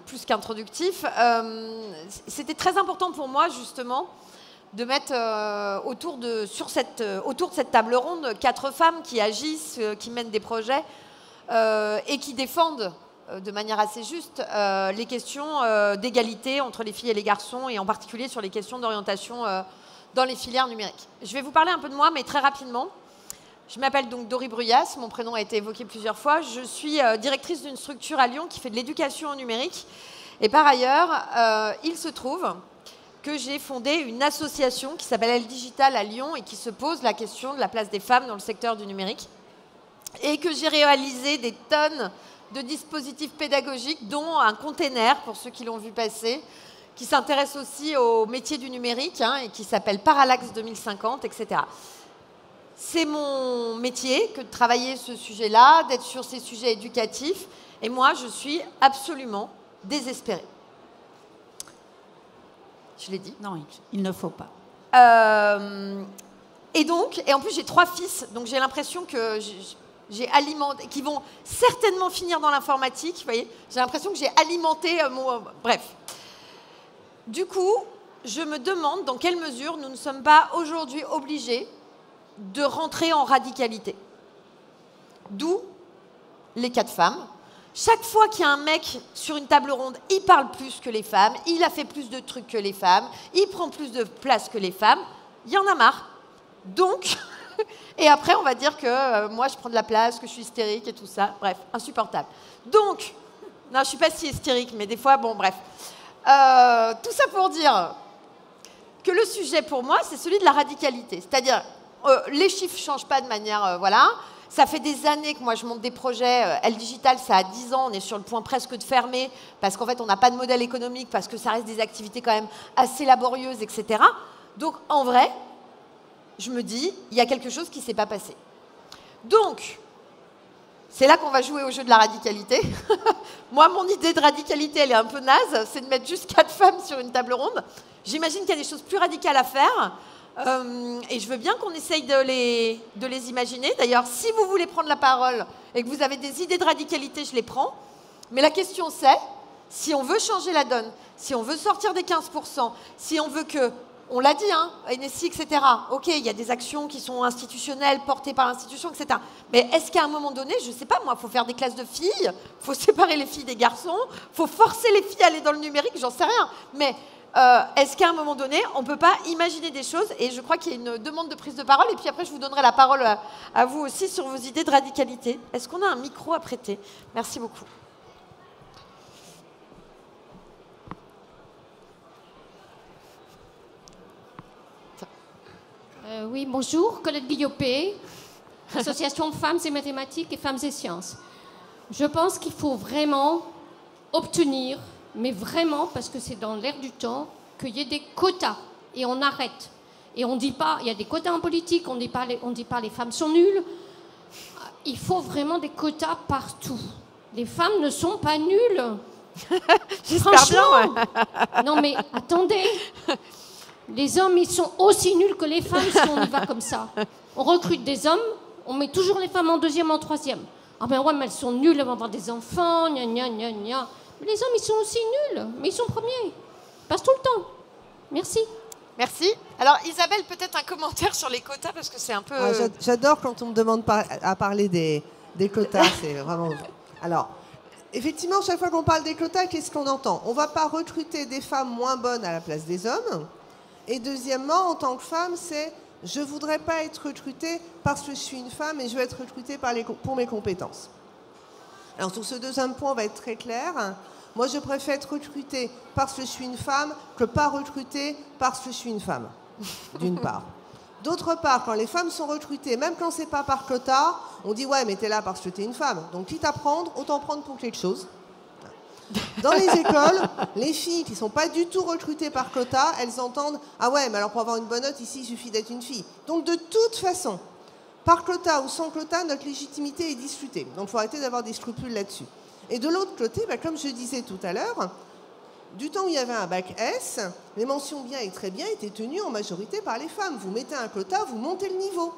plus qu'introductif. C'était très important pour moi justement de mettre autour de cette table ronde 4 femmes qui agissent, qui mènent des projets et qui défendent de manière assez juste les questions d'égalité entre les filles et les garçons, et en particulier sur les questions d'orientation dans les filières numériques. Je vais vous parler un peu de moi, mais très rapidement. Je m'appelle donc Dory Bruyas, mon prénom a été évoqué plusieurs fois. Je suis directrice d'une structure à Lyon qui fait de l'éducation au numérique. Et par ailleurs, il se trouve que j'ai fondé une association qui s'appelle Elle Digital à Lyon et qui se pose la question de la place des femmes dans le secteur du numérique. Et que j'ai réalisé des tonnes de dispositifs pédagogiques, dont un container, pour ceux qui l'ont vu passer, qui s'intéresse aussi au métier du numérique et qui s'appelle Parallax 2050, etc. C'est mon métier que de travailler ce sujet-là, d'être sur ces sujets éducatifs. Et moi, je suis absolument désespérée. Je l'ai dit. Non, il ne faut pas. Et en plus, j'ai 3 fils, donc j'ai l'impression que j'ai alimenté, qui vont certainement finir dans l'informatique, vous voyez. J'ai l'impression que j'ai alimenté bref. Du coup, je me demande dans quelle mesure nous ne sommes pas aujourd'hui obligés de rentrer en radicalité. D'où les 4 femmes. Chaque fois qu'il y a un mec sur une table ronde, il parle plus que les femmes, il a fait plus de trucs que les femmes, il prend plus de place que les femmes. Il y en a marre. Donc, et après, on va dire que moi, je prends de la place, que je suis hystérique et tout ça. Bref, insupportable. Donc, non, je ne suis pas si hystérique, mais des fois, bon, bref. Tout ça pour dire que le sujet, pour moi, c'est celui de la radicalité. C'est-à-dire, les chiffres ne changent pas de manière... voilà. Ça fait des années que moi, je monte des projets. Elle Digital, ça a 10 ans. On est sur le point presque de fermer parce qu'en fait, on n'a pas de modèle économique, parce que ça reste des activités quand même assez laborieuses, etc. Donc, en vrai, je me dis, il y a quelque chose qui ne s'est pas passé. Donc, c'est là qu'on va jouer au jeu de la radicalité. Moi, mon idée de radicalité, elle est un peu naze. C'est de mettre juste 4 femmes sur une table ronde. J'imagine qu'il y a des choses plus radicales à faire. Et je veux bien qu'on essaye de les imaginer. D'ailleurs, si vous voulez prendre la parole et que vous avez des idées de radicalité, je les prends. Mais la question c'est, si on veut changer la donne, si on veut sortir des 15%, si on veut que, on l'a dit, NSI, etc. Ok, il y a des actions qui sont institutionnelles, portées par l'institution, etc. Mais est-ce qu'à un moment donné, je ne sais pas, moi, il faut faire des classes de filles, il faut séparer les filles des garçons, il faut forcer les filles à aller dans le numérique, j'en sais rien. Mais... est-ce qu'à un moment donné, on ne peut pas imaginer des choses? Et je crois qu'il y a une demande de prise de parole. Et puis après, je vous donnerai la parole à vous aussi sur vos idées de radicalité. Est-ce qu'on a un micro à prêter? Merci beaucoup. Oui, bonjour. Colette Guillopé, Association Femmes et Mathématiques et Femmes et Sciences. Je pense qu'il faut vraiment obtenir... mais vraiment, parce que c'est dans l'air du temps, qu'il y ait des quotas. Et on arrête. Et on ne dit pas, il y a des quotas en politique, on ne dit pas les femmes sont nulles. Il faut vraiment des quotas partout. Les femmes ne sont pas nulles. J'espère bien. Non mais, attendez. Les hommes, ils sont aussi nuls que les femmes si on y va comme ça. On recrute des hommes, on met toujours les femmes en deuxième, en troisième. Ah ben ouais, mais elles sont nulles, elles vont avoir des enfants, gna gna gna gna. Mais les hommes, ils sont aussi nuls, mais ils sont premiers. Ils passent tout le temps. Merci. Merci. Alors Isabelle, peut-être un commentaire sur les quotas parce que c'est un peu... J'adore quand on me demande à parler des quotas, c'est vraiment... Alors, effectivement, chaque fois qu'on parle des quotas, qu'est-ce qu'on entend? On ne va pas recruter des femmes moins bonnes à la place des hommes. Et deuxièmement, en tant que femme, c'est je ne voudrais pas être recrutée parce que je suis une femme et je veux être recrutée pour mes compétences. Alors sur ce deuxième point, on va être très clair. Moi, je préfère être recrutée parce que je suis une femme que pas recrutée parce que je suis une femme, d'une part. D'autre part, quand les femmes sont recrutées, même quand ce n'est pas par quota, on dit « ouais, mais t'es là parce que t'es une femme ». Donc, quitte à prendre, autant prendre pour quelque chose. Dans les écoles, les filles qui ne sont pas du tout recrutées par quota, elles entendent « ah ouais, mais alors pour avoir une bonne note, ici, il suffit d'être une fille ». Donc, de toute façon, par quota ou sans quota, notre légitimité est discutée. Donc, il faut arrêter d'avoir des scrupules là-dessus. Et de l'autre côté, comme je disais tout à l'heure, du temps où il y avait un bac S, les mentions bien et très bien étaient tenues en majorité par les femmes. Vous mettez un quota, vous montez le niveau.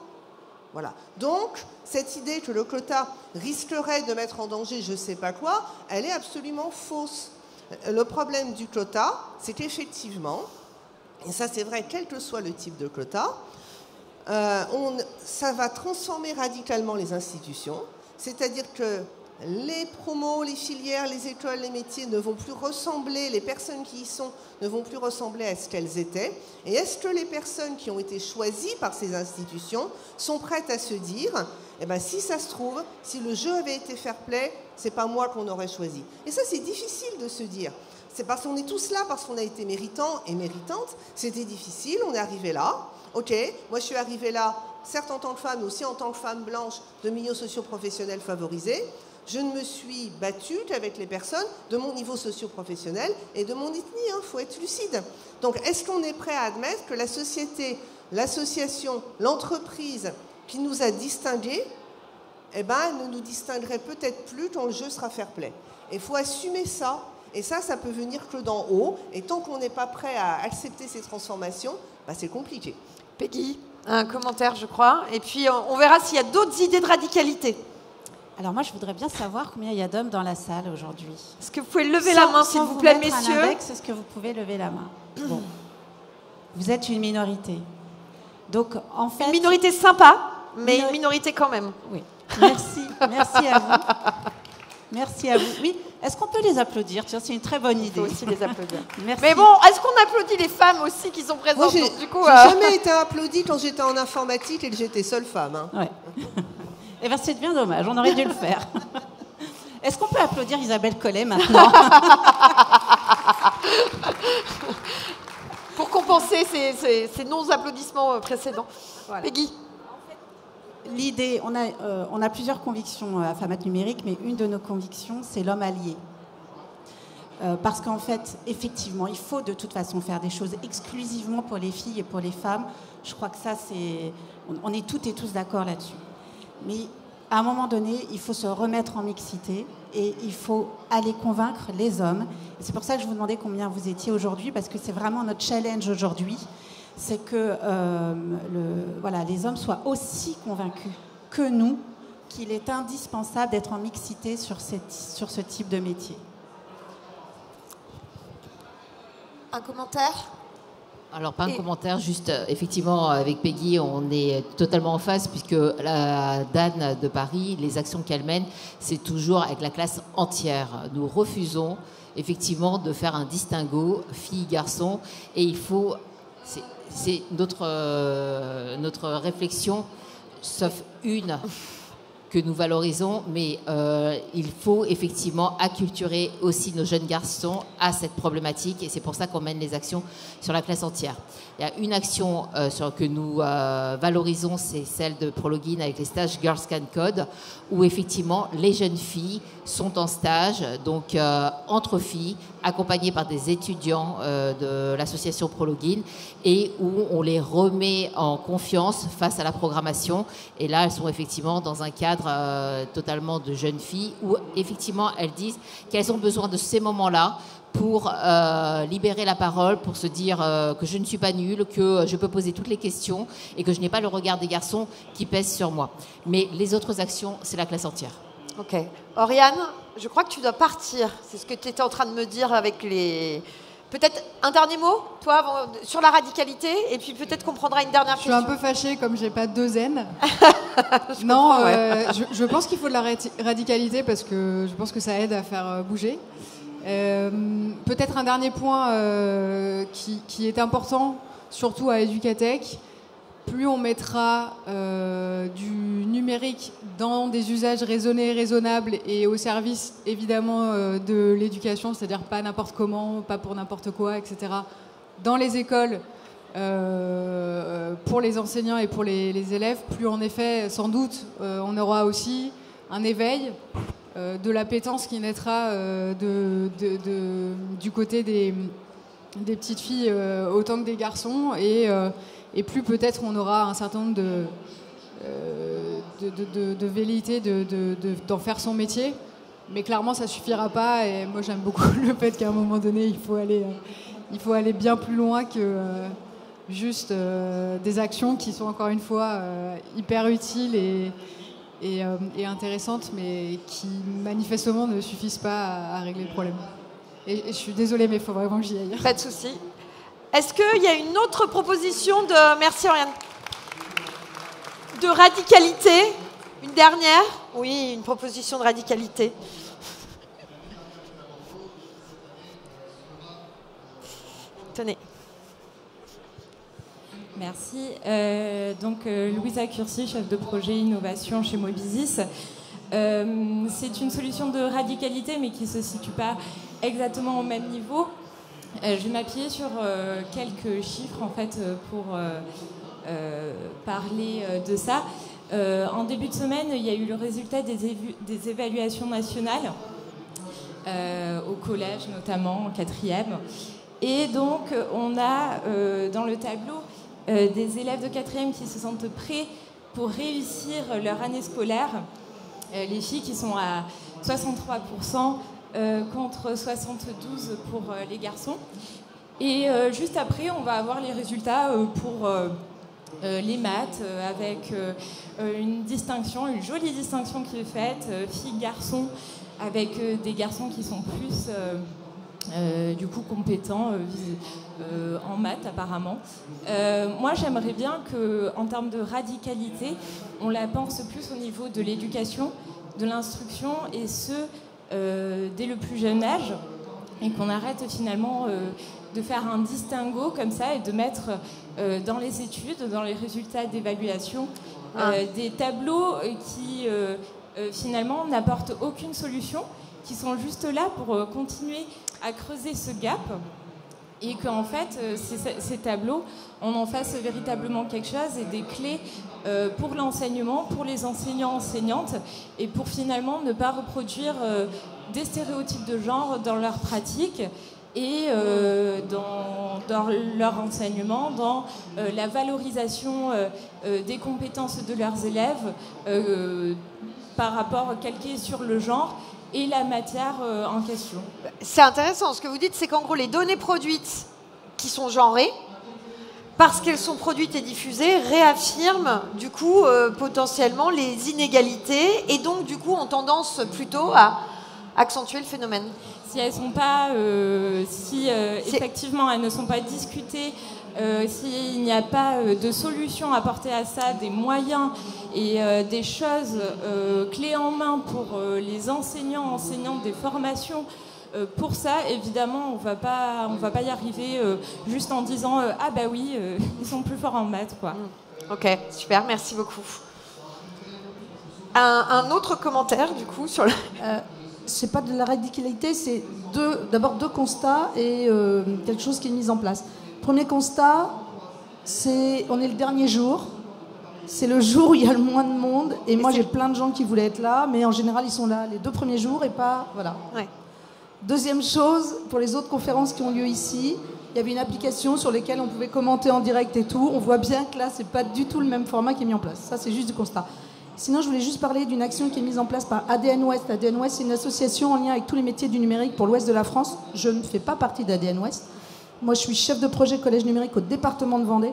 Voilà. Donc, cette idée que le quota risquerait de mettre en danger je ne sais pas quoi, elle est absolument fausse. Le problème du quota, c'est qu'effectivement, et ça c'est vrai quel que soit le type de quota, ça va transformer radicalement les institutions, c'est-à-dire que les promos, les filières, les écoles, les métiers ne vont plus ressembler, les personnes qui y sont ne vont plus ressembler à ce qu'elles étaient. Et est-ce que les personnes qui ont été choisies par ces institutions sont prêtes à se dire eh ben, si ça se trouve, si le jeu avait été fair-play, c'est pas moi qu'on aurait choisi. Et ça, c'est difficile de se dire. C'est parce qu'on est tous là, parce qu'on a été méritants et méritantes. C'était difficile, on est arrivé là. Ok, moi je suis arrivée là, certes en tant que femme, mais aussi en tant que femme blanche de milieux socio-professionnels favorisés. Je ne me suis battue qu'avec les personnes de mon niveau socio-professionnel et de mon ethnie, il faut être lucide. Donc, est-ce qu'on est prêt à admettre que la société, l'association, l'entreprise qui nous a distingués, eh ben, ne nous distinguerait peut-être plus quand le jeu sera fair-play. Il faut assumer ça, et ça peut venir que d'en haut, et tant qu'on n'est pas prêt à accepter ces transformations, bah, c'est compliqué. Peggy, un commentaire, je crois, et puis on verra s'il y a d'autres idées de radicalité. Alors moi, je voudrais bien savoir combien il y a d'hommes dans la salle aujourd'hui. Est-ce que vous pouvez lever la main, s'il vous plaît, messieurs? Est-ce que vous pouvez lever la main? Bon. Vous êtes une minorité. Donc, en fait... Une minorité sympa, mais une minorité quand même. Oui. Merci. Merci à vous. Merci à vous. Oui. Est-ce qu'on peut les applaudir? Tiens, c'est une très bonne idée. Il faut aussi les applaudir. Merci. Mais bon, est-ce qu'on applaudit les femmes aussi qui sont présentes? Moi, j'ai jamais été applaudie quand j'étais en informatique et que j'étais seule femme. Hein. Ouais. Eh bien, c'est bien dommage, on aurait dû le faire. Est-ce qu'on peut applaudir Isabelle Collet maintenant? Pour compenser ces non-applaudissements précédents. Voilà. Peggy. L'idée, on a plusieurs convictions à Femmes Numérique, mais une de nos convictions, c'est l'homme allié. Parce qu'en fait, effectivement, il faut de toute façon faire des choses exclusivement pour les filles et pour les femmes. Je crois que ça, on est toutes et tous d'accord là-dessus. Mais à un moment donné, il faut se remettre en mixité et il faut aller convaincre les hommes. Et c'est pour ça que je vous demandais combien vous étiez aujourd'hui, parce que c'est vraiment notre challenge aujourd'hui. C'est que les hommes soient aussi convaincus que nous qu'il est indispensable d'être en mixité sur ce type de métier. Un commentaire ? Alors, pas un commentaire, juste effectivement, avec Peggy, on est totalement en phase, puisque la DAN de Paris, les actions qu'elle mène, c'est toujours avec la classe entière. Nous refusons effectivement de faire un distinguo filles-garçons, et il faut. C'est notre réflexion, sauf une que nous valorisons, mais il faut effectivement acculturer aussi nos jeunes garçons à cette problématique, et c'est pour ça qu'on mène les actions sur la classe entière. Il y a une action que nous valorisons, c'est celle de Prologin avec les stages Girls Can Code, où effectivement les jeunes filles sont en stage, donc entre filles, accompagnées par des étudiants de l'association Prologin, et où on les remet en confiance face à la programmation. Et là, elles sont effectivement dans un cadre totalement de jeunes filles, où effectivement elles disent qu'elles ont besoin de ces moments-là pour libérer la parole, pour se dire que je ne suis pas nulle, que je peux poser toutes les questions et que je n'ai pas le regard des garçons qui pèsent sur moi. Mais les autres actions, c'est la classe entière. Ok. Oriane, je crois que tu dois partir. C'est ce que tu étais en train de me dire avec les... Peut-être un dernier mot, toi, sur la radicalité, et puis peut-être qu'on prendra une dernière question. Je suis un peu fâchée comme j'ai pas 2 N. Non, je pense qu'il faut de la radicalité parce que je pense que ça aide à faire bouger. Peut-être un dernier point qui est important, surtout à Educatech. Plus on mettra du numérique dans des usages raisonnés, raisonnables et au service évidemment de l'éducation, c'est-à-dire pas n'importe comment, pas pour n'importe quoi, etc. Dans les écoles, pour les enseignants et pour les élèves, plus en effet, sans doute, on aura aussi un éveil de l'appétence qui naîtra du côté des petites filles autant que des garçons et plus peut-être on aura un certain nombre de velléités d'en faire son métier. Mais clairement, ça ne suffira pas. Et moi, j'aime beaucoup le fait qu'à un moment donné, il faut aller bien plus loin que juste des actions qui sont encore une fois hyper utiles et intéressantes, mais qui manifestement ne suffisent pas à régler le problème. Et je suis désolée, mais il faut vraiment que j'y aille. Pas de souci. Est-ce qu'il y a une autre proposition de... Merci Oriane. De radicalité? Une dernière? Oui, une proposition de radicalité. Tenez. Merci. Louisa Cursi, chef de projet innovation chez Mobisis. C'est une solution de radicalité, mais qui ne se situe pas exactement au même niveau. Je vais m'appuyer sur quelques chiffres en fait, pour parler de ça. En début de semaine, il y a eu le résultat des évaluations nationales, au collège notamment, en 4e. Et donc, on a dans le tableau des élèves de 4e qui se sentent prêts pour réussir leur année scolaire. Les filles qui sont à 63%, contre 72% pour les garçons. Et juste après, on va avoir les résultats pour les maths, avec une distinction, une jolie distinction qui est faite, filles-garçons, avec des garçons qui sont plus du coup compétents en maths apparemment. Moi, j'aimerais bien qu'en termes de radicalité, on la pense plus au niveau de l'éducation, de l'instruction, et ce, dès le plus jeune âge, et qu'on arrête finalement de faire un distinguo comme ça et de mettre dans les études, dans les résultats d'évaluation, des tableaux qui finalement n'apportent aucune solution, qui sont juste là pour continuer à creuser ce gap, et qu'en fait ces tableaux, on en fasse véritablement quelque chose et des clés pour l'enseignement, pour les enseignants, enseignantes, et pour finalement ne pas reproduire des stéréotypes de genre dans leur pratique et dans leur enseignement, dans la valorisation des compétences de leurs élèves par rapport calqué sur le genre et la matière en question. C'est intéressant. Ce que vous dites, c'est qu'en gros, les données produites qui sont genrées, parce qu'elles sont produites et diffusées, réaffirment du coup potentiellement les inégalités et donc du coup ont tendance plutôt à accentuer le phénomène. Si elles sont pas, effectivement elles ne sont pas discutées, s'il n'y a pas de solution apportée à ça, des moyens et des choses clés en main pour les enseignants, enseignantes, des formations. Pour ça, évidemment, on va pas y arriver juste en disant ah bah oui, ils sont plus forts en maths, quoi. Ok, super, merci beaucoup. Un autre commentaire du coup sur le... C'est pas de la radicalité, c'est d'abord deux constats et quelque chose qui est mis en place. Premier constat, on est le dernier jour. C'est le jour où il y a le moins de monde. Et moi, j'ai plein de gens qui voulaient être là, mais en général, ils sont là les 2 premiers jours et pas... Voilà. Ouais. Deuxième chose, pour les autres conférences qui ont lieu ici, il y avait une application sur laquelle on pouvait commenter en direct et tout. On voit bien que là, c'est pas du tout le même format qui est mis en place. Ça, c'est juste du constat. Sinon, je voulais juste parler d'une action qui est mise en place par ADN Ouest. ADN Ouest, c'est une association en lien avec tous les métiers du numérique pour l'Ouest de la France. Je ne fais pas partie d'ADN Ouest. Moi, je suis chef de projet collège numérique au département de Vendée.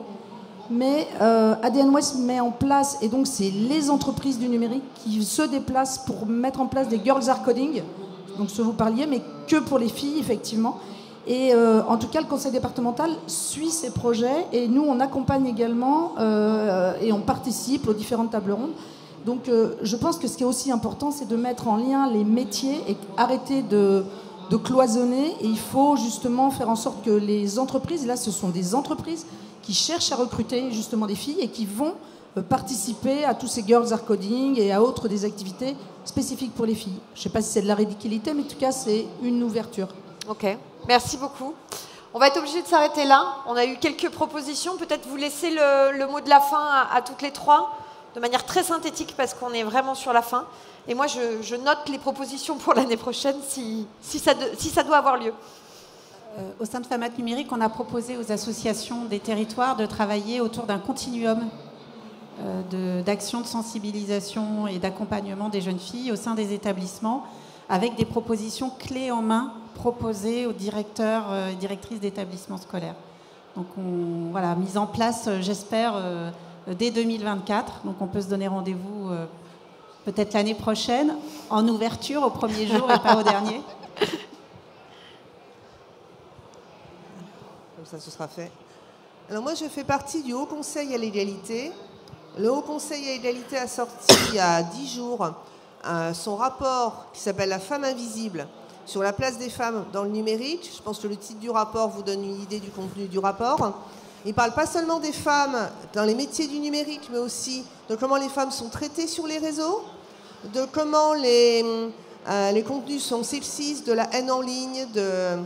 Mais ADN Ouest met en place, et donc c'est les entreprises du numérique qui se déplacent pour mettre en place des Girls Are Coding, donc ce que vous parliez, mais que pour les filles, effectivement. Et en tout cas, le conseil départemental suit ces projets, et nous, on accompagne également, et on participe aux différentes tables rondes. Donc je pense que ce qui est aussi important, c'est de mettre en lien les métiers et arrêter de cloisonner. Et il faut justement faire en sorte que les entreprises, là ce sont des entreprises qui cherchent à recruter justement des filles et qui vont participer à tous ces Girls Are Coding et à autres des activités spécifiques pour les filles. Je ne sais pas si c'est de la ridiculité, mais en tout cas c'est une ouverture. Ok, merci beaucoup. On va être obligé de s'arrêter là. On a eu quelques propositions. Peut-être vous laisser le mot de la fin à toutes les trois, de manière très synthétique, parce qu'on est vraiment sur la fin. Et moi, je note les propositions pour l'année prochaine, si ça doit avoir lieu. Au sein de FAMAT Numérique, on a proposé aux associations des territoires de travailler autour d'un continuum d'actions de sensibilisation et d'accompagnement des jeunes filles au sein des établissements, avec des propositions clés en main proposées aux directeurs et directrices d'établissements scolaires. Donc, voilà, mise en place, j'espère, dès 2024. Donc, on peut se donner rendez-vous peut-être l'année prochaine, en ouverture, au premier jour et pas au dernier. Comme ça, ce sera fait. Alors moi, je fais partie du Haut Conseil à l'égalité. Le Haut Conseil à l'égalité a sorti il y a 10 jours son rapport qui s'appelle « La femme invisible » sur la place des femmes dans le numérique. Je pense que le titre du rapport vous donne une idée du contenu du rapport. Il ne parle pas seulement des femmes dans les métiers du numérique, mais aussi de comment les femmes sont traitées sur les réseaux, de comment les contenus sont sexistes, de la haine en ligne, de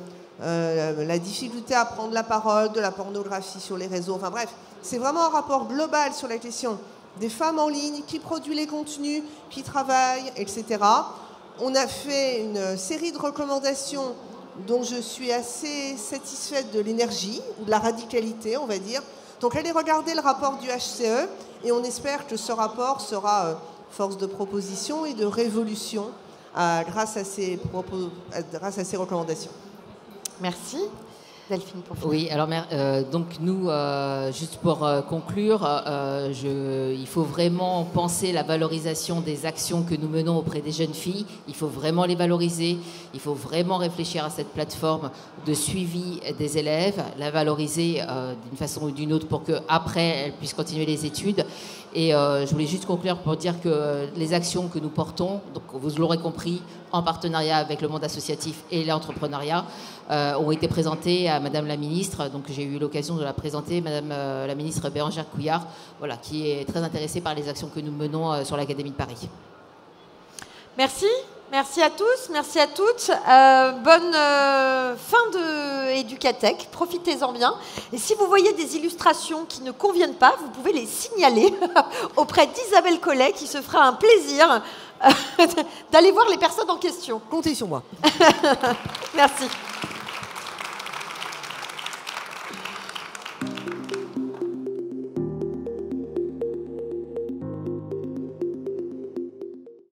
la difficulté à prendre la parole, de la pornographie sur les réseaux. Enfin bref, c'est vraiment un rapport global sur la question des femmes en ligne, qui produit les contenus, qui travaillent, etc. On a fait une série de recommandations dont je suis assez satisfaite de l'énergie, ou de la radicalité, on va dire. Donc allez regarder le rapport du HCE, et on espère que ce rapport sera force de proposition et de révolution grâce à ces recommandations. Merci. Delphine, pour finir. Oui, alors donc nous, juste pour conclure, il faut vraiment penser la valorisation des actions que nous menons auprès des jeunes filles. Il faut vraiment les valoriser. Il faut vraiment réfléchir à cette plateforme de suivi des élèves, la valoriser d'une façon ou d'une autre pour qu'après, elles puissent continuer les études. Et je voulais juste conclure pour dire que les actions que nous portons, donc vous l'aurez compris, en partenariat avec le monde associatif et l'entrepreneuriat, ont été présentées à Madame la Ministre. Donc j'ai eu l'occasion de la présenter, Madame la Ministre Bérangère Couillard, voilà, qui est très intéressée par les actions que nous menons sur l'Académie de Paris. Merci. Merci à tous, merci à toutes. Bonne fin de Educatech, profitez-en bien. Et si vous voyez des illustrations qui ne conviennent pas, vous pouvez les signaler auprès d'Isabelle Collet, qui se fera un plaisir d'aller voir les personnes en question. Comptez sur moi. Merci.